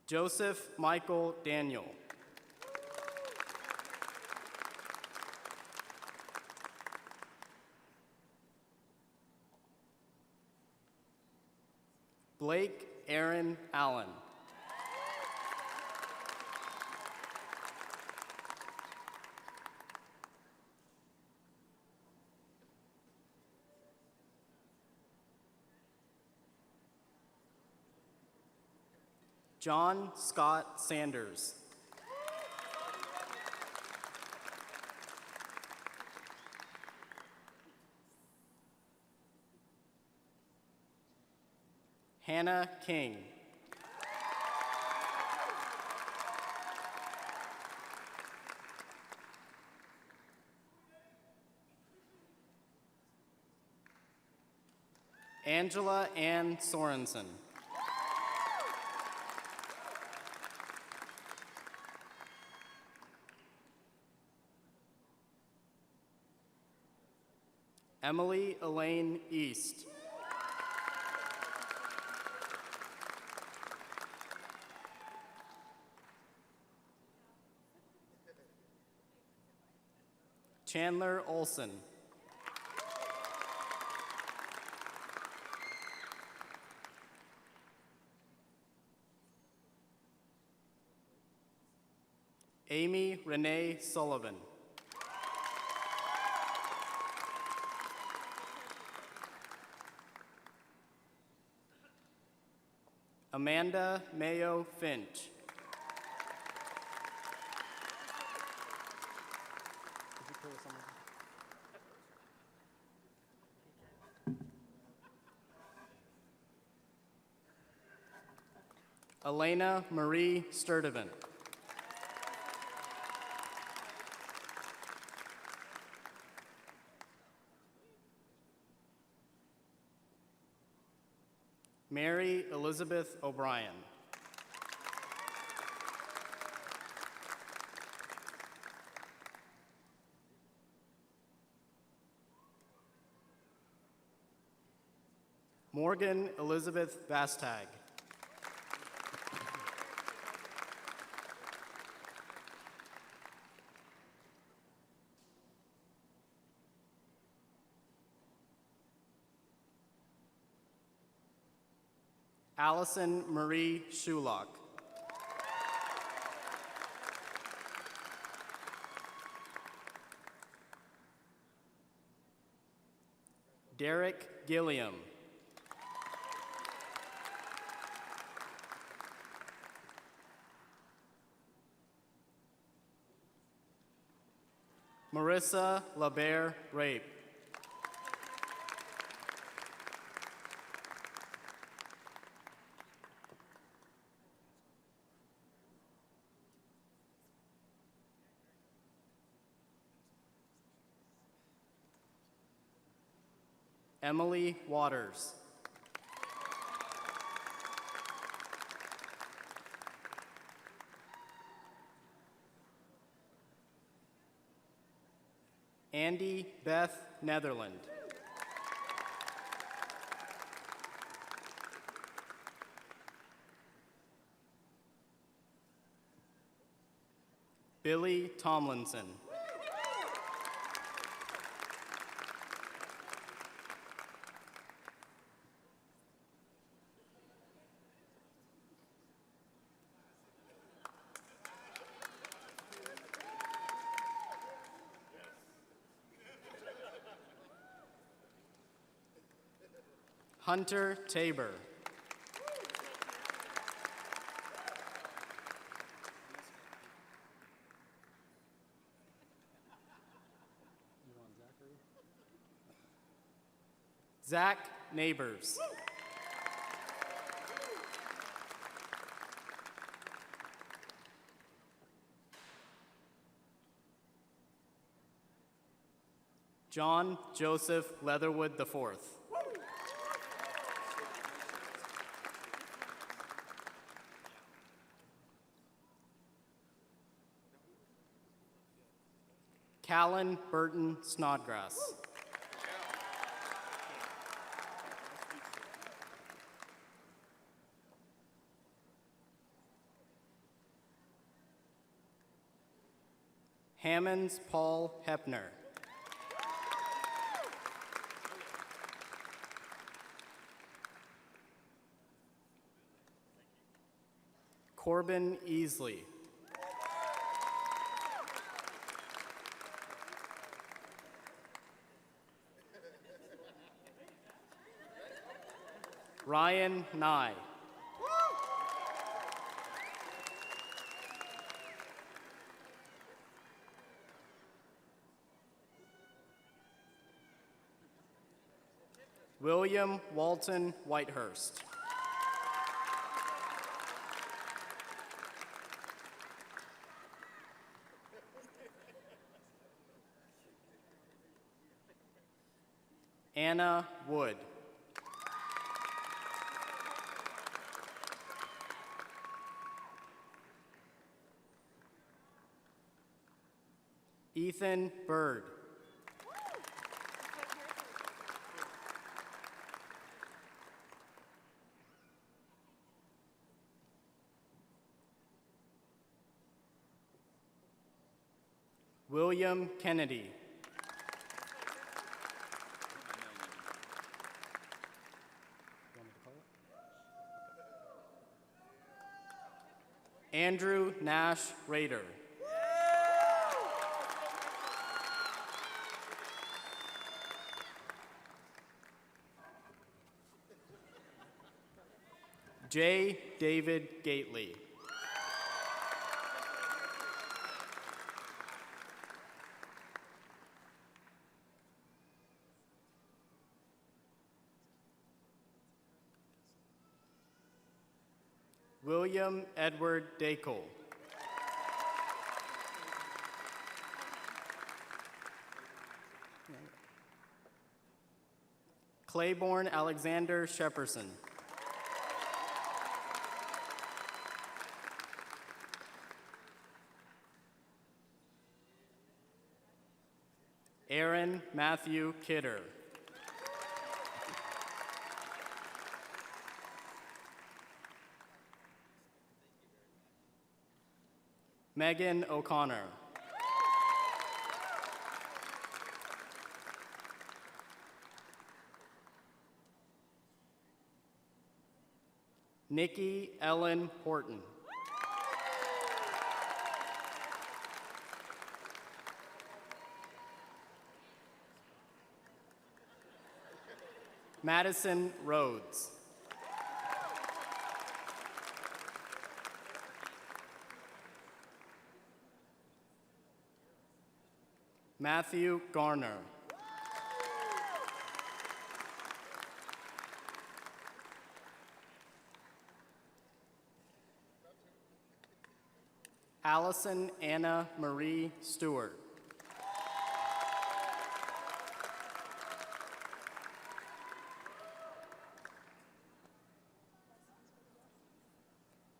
Joseph Michael Daniel. Blake Aaron Allen. John Scott Sanders. Hannah King. Angela Ann Sorensen. Emily Elaine East. Chandler Olson. Amy Renee Sullivan. Amanda Mayo Finch. Elena Marie Sturdivant. Mary Elizabeth O'Brien. Morgan Elizabeth Bastag. Allison Marie Shulock. Derek Gilliam. Marissa LaBear Rape. Emily Waters. Andy Beth Netherland. Billy Tomlinson. Hunter Tabor. Zach Neighbors. John Joseph Leatherwood IV. Callan Burton Snodgrass. Hammonds Paul Hepner. Corbin Easley. Ryan Nye. William Walton Whitehurst. Anna Wood. Ethan Bird. William Kennedy. Andrew Nash Rader. J. David Gately. William Edward Dacol. Claiborne Alexander Shepperson. Aaron Matthew Kidder. Megan O'Connor. Nikki Ellen Horton. Madison Rhodes. Matthew Garner. Allison Anna Marie Stewart.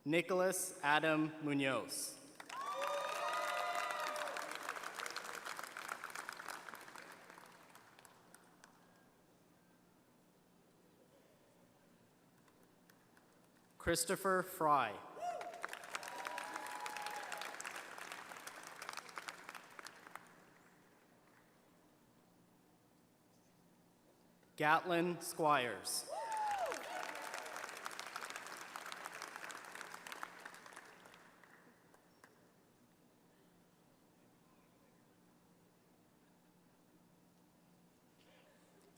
Nicholas Adam Munoz. Christopher Fry. Gatlin Squires.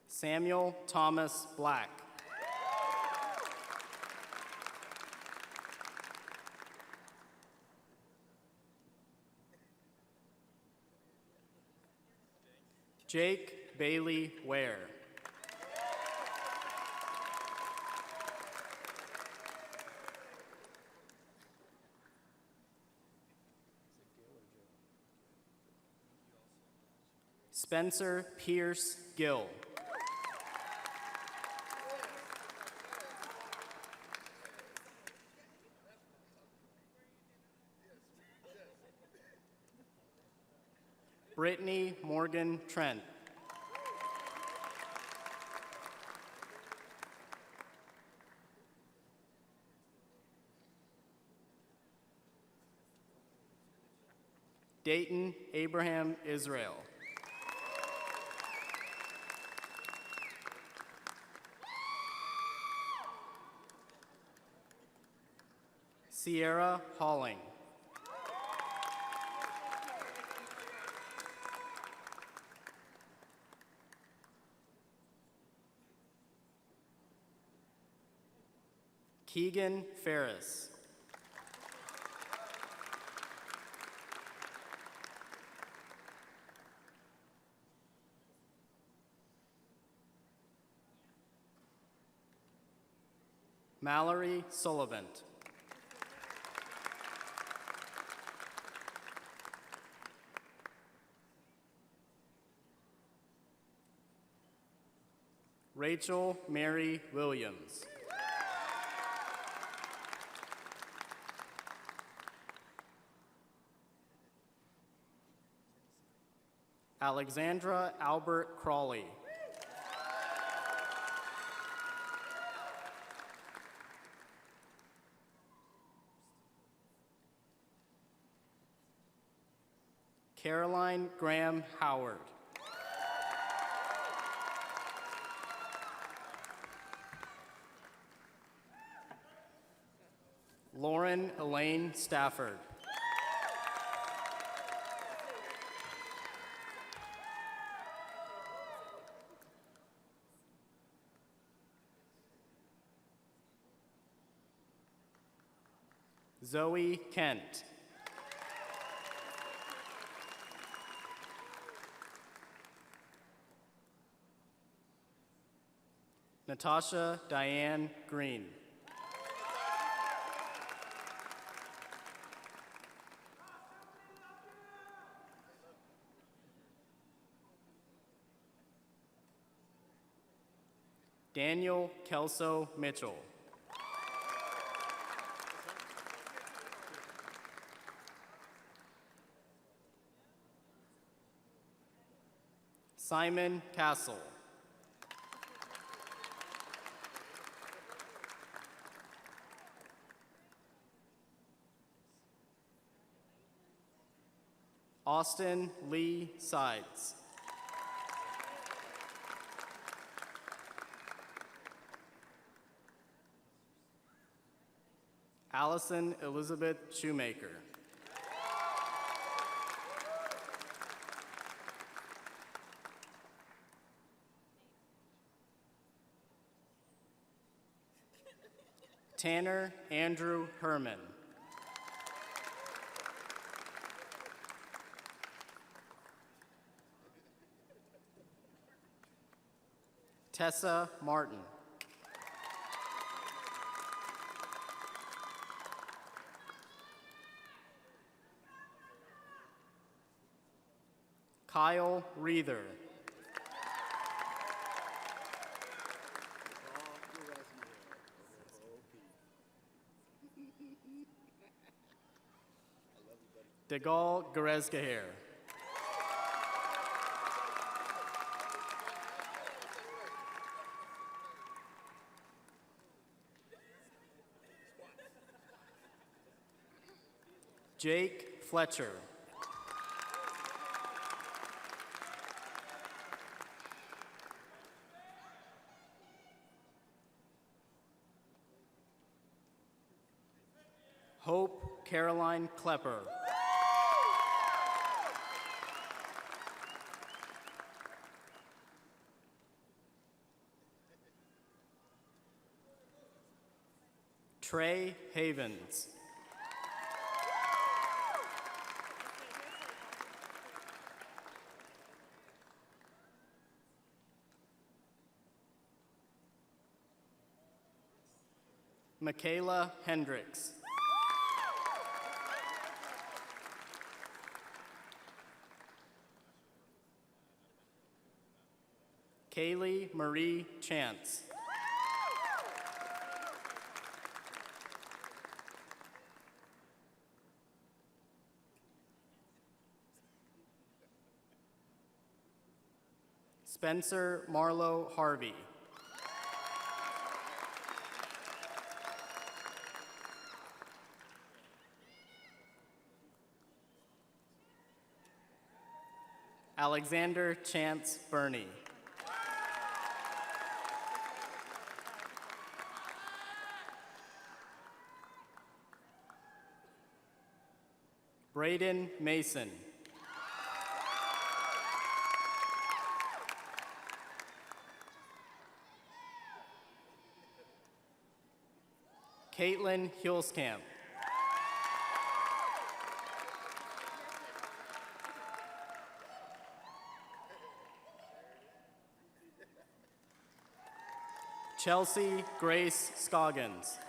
Samuel Thomas Black. Jake Bailey Ware. Spencer Pierce Gill. Brittany Morgan Trent. Dayton Abraham Israel. Sierra Halling. Keegan Ferris. Mallory Sullivan. Rachel Mary Williams. Alexandra Albert Crawley. Caroline Graham Howard. Lauren Elaine Stafford. Zoe Kent. Natasha Diane Green. Daniel Kelso Mitchell. Simon Castle. Austin Lee Sides. Allison Elizabeth Shoemaker. Tanner Andrew Herman. Tessa Martin. Kyle Reether. Degal Garezgaher. Jake Fletcher. Hope Caroline Klepper. Trey Havens. Michaela Hendricks. Kaylee Marie Chance. Spencer Marlowe Harvey. Alexander Chance Burney. Braden Mason. Caitlin Hulskamp. Chelsea Grace Scoggins.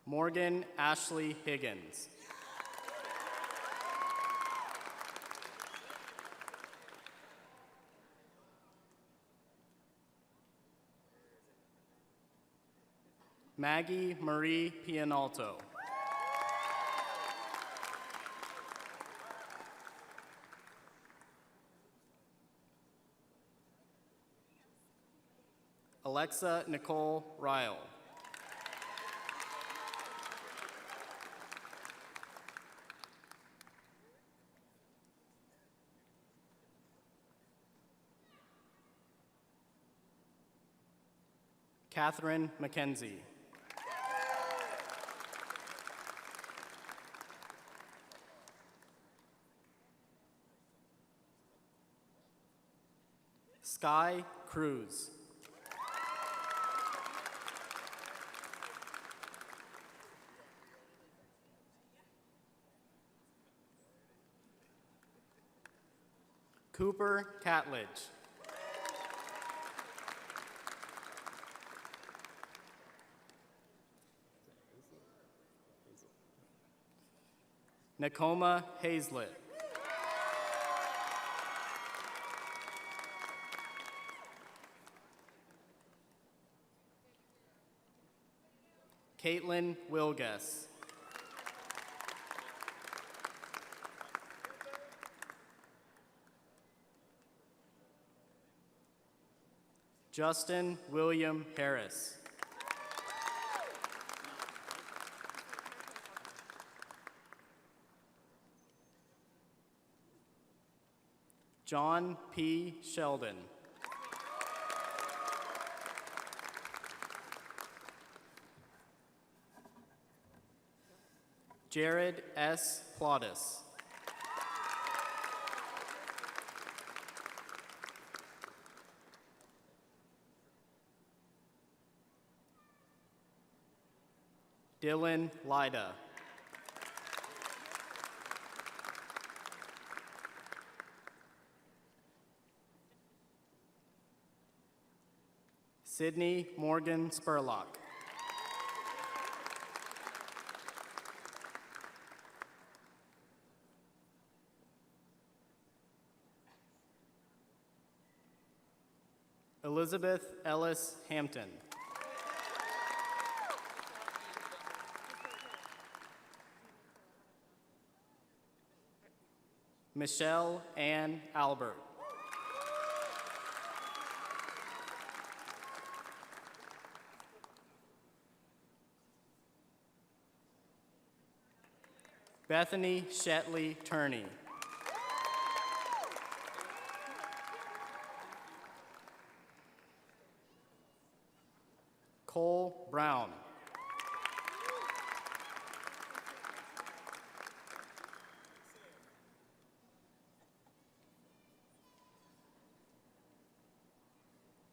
Morgan Ashley Higgins. Maggie Marie Pianalto. Alexa Nicole Ryle. Catherine McKenzie. Sky Cruz. Cooper Catledge. Nakoma Hazlett. Caitlin Wilguess. Justin William Harris. John P. Sheldon. Jared S. Plautus. Dylan Lida. Sydney Morgan Spurlock. Elizabeth Ellis Hampton. Michelle Ann Albert. Bethany Shetley Turney. Cole Brown.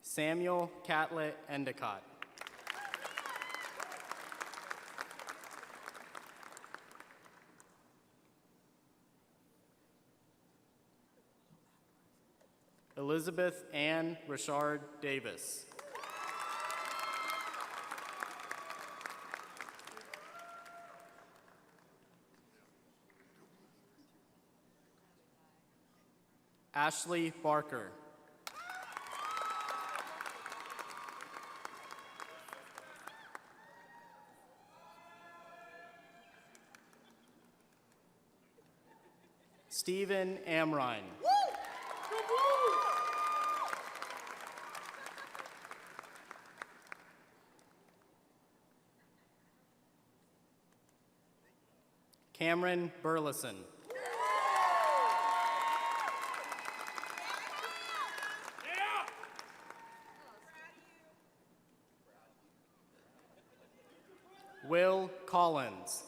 Samuel Catlett Endicott. Elizabeth Ann Richard Davis. Ashley Barker. Stephen Amrine. Cameron Burleson. Will Collins.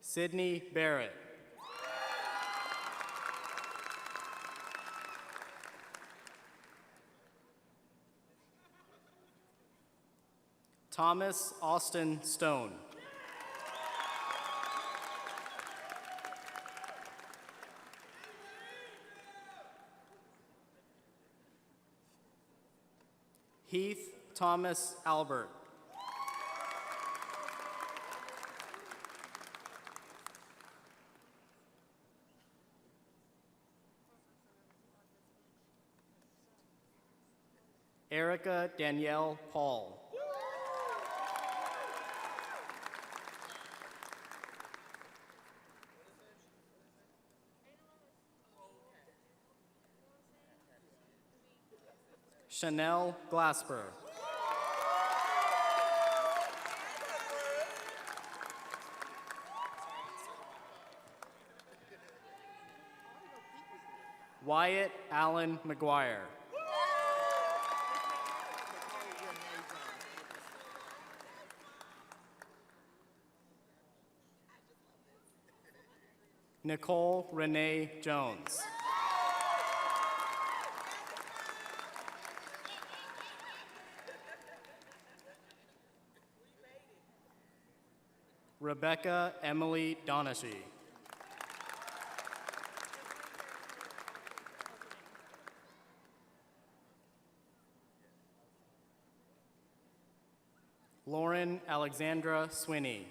Sydney Barrett. Thomas Austin Stone. Heath Thomas Albert. Erica Danielle Paul. Chanel Glasper. Wyatt Allen McGuire. Nicole Renee Jones. Rebecca Emily Donaghey. Lauren Alexandra Swinney.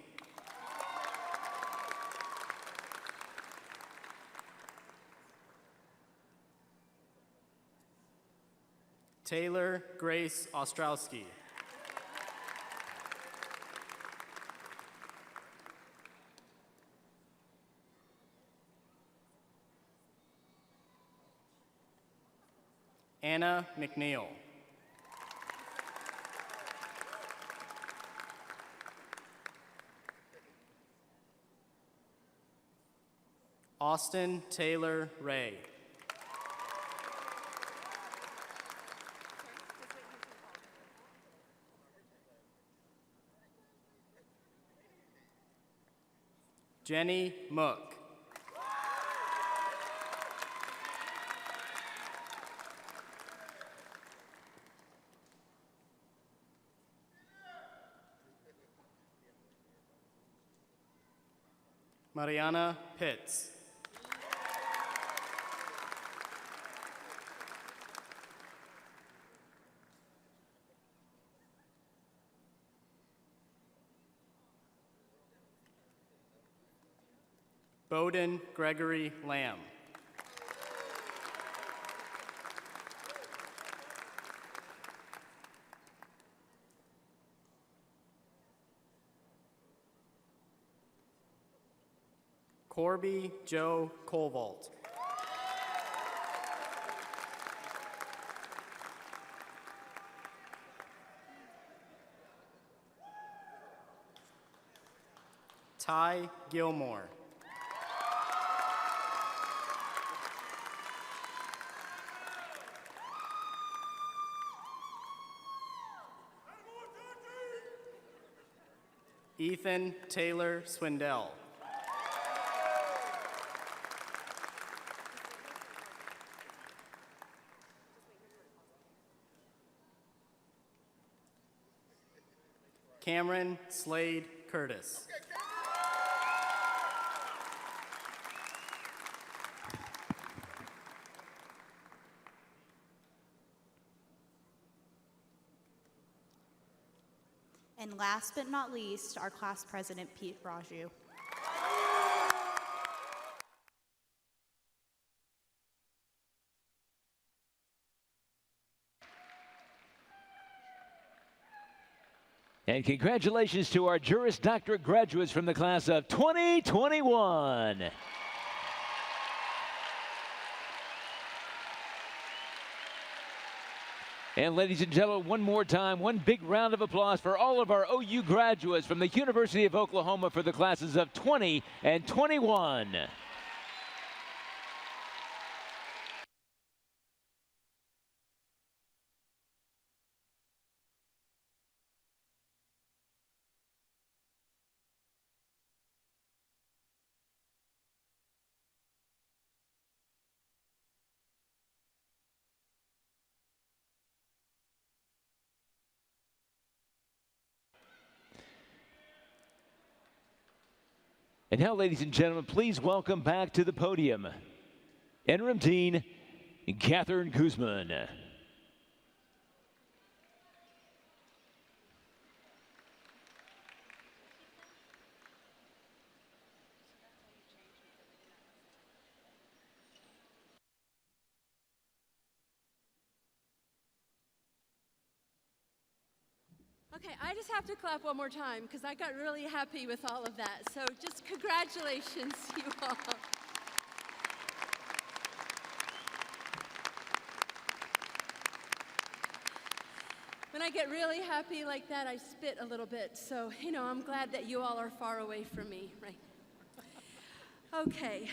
Taylor Grace Ostrowski. Anna McNeil. Austin Taylor Ray. Jenny Mook. Mariana Pitts. Bowden Gregory Lamb. Corby Joe Colvalt. Ty Gilmore. Ethan Taylor Swindell. Cameron Slade Curtis. And last but not least, our class president, Pete Raju. And congratulations to our Juris Doctorate graduates from the class of 2021. And ladies and gentlemen, one more time, one big round of applause for all of our OU graduates from the University of Oklahoma for the classes of 20 and 21. And now, ladies and gentlemen, please welcome back to the podium Interim Dean Katheleen Guzman. Okay, I just have to clap one more time because I got really happy with all of that. So just congratulations, you all. When I get really happy like that, I spit a little bit. So, you know, I'm glad that you all are far away from me, right? Okay,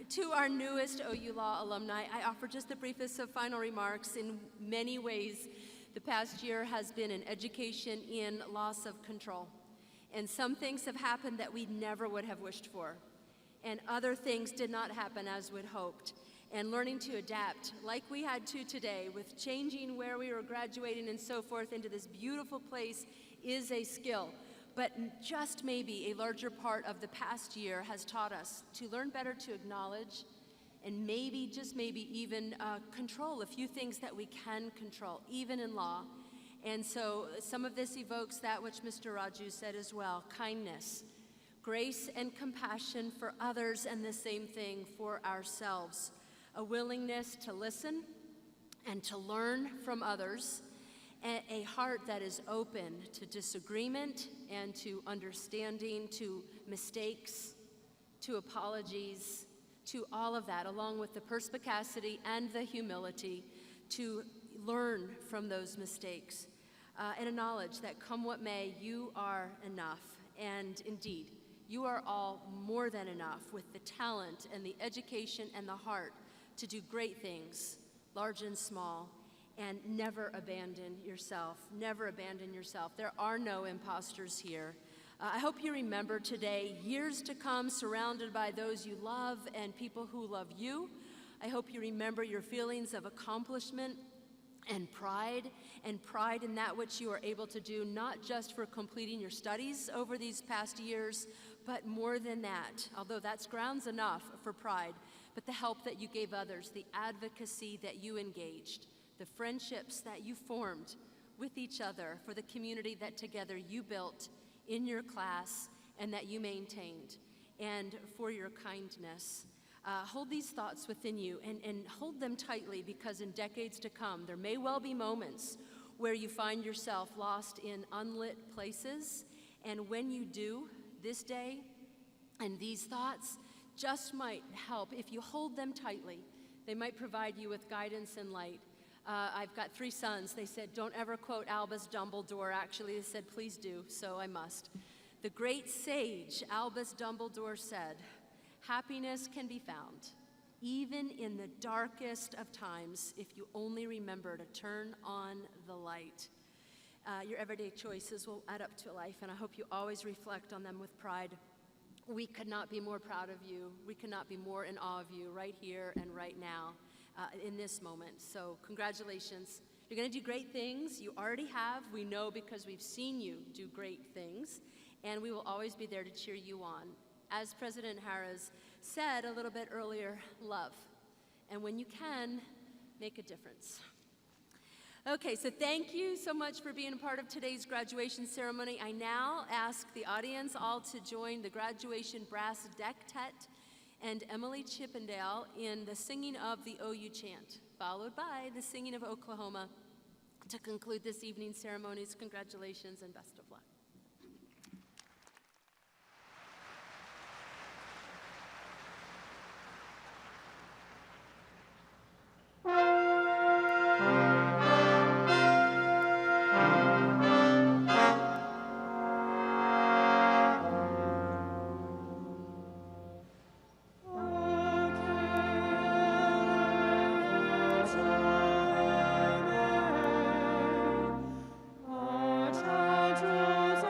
to our newest OU Law alumni, I offer just the briefest of final remarks. In many ways, the past year has been an education in loss of control. And some things have happened that we never would have wished for. and other things did not happen as we'd hoped. And learning to adapt, like we had to today, with changing where we were graduating and so forth into this beautiful place is a skill. But just maybe a larger part of the past year has taught us to learn better to acknowledge and maybe, just maybe even control a few things that we can control, even in law. And so some of this evokes that which Mr. Raju said as well, kindness, grace and compassion for others, and the same thing for ourselves. A willingness to listen and to learn from others, and a heart that is open to disagreement and to understanding, to mistakes, to apologies, to all of that, along with the perspicacity and the humility to learn from those mistakes, and a knowledge that come what may, you are enough. And indeed, you are all more than enough with the talent and the education and the heart to do great things, large and small, and never abandon yourself. Never abandon yourself. There are no imposters here. I hope you remember today, years to come, surrounded by those you love and people who love you. I hope you remember your feelings of accomplishment and pride in that which you are able to do, not just for completing your studies over these past years, but more than that, although that's grounds enough for pride, but the help that you gave others, the advocacy that you engaged, the friendships that you formed with each other for the community that together you built in your class and that you maintained, and for your kindness. Hold these thoughts within you and hold them tightly, because in decades to come, there may well be moments where you find yourself lost in unlit places. And when you do, this day and these thoughts just might help. If you hold them tightly, they might provide you with guidance and light. I've got 3 sons. They said, don't ever quote Albus Dumbledore. Actually, they said, please do, so I must. The great sage Albus Dumbledore said, happiness can be found even in the darkest of times if you only remember to turn on the light. Your everyday choices will add up to a life, and I hope you always reflect on them with pride. We could not be more proud of you. We could not be more in awe of you right here and right now in this moment. So congratulations. You're going to do great things. You already have. We know because we've seen you do great things, and we will always be there to cheer you on. As President Harroz said a little bit earlier, love. And when you can, make a difference. Okay, so thank you so much for being a part of today's graduation ceremony. I now ask the audience all to join the graduation brass dectet and Emily Chippendale in the singing of the OU chant, followed by the singing of Oklahoma to conclude this evening's ceremonies. Congratulations and best of luck. Our child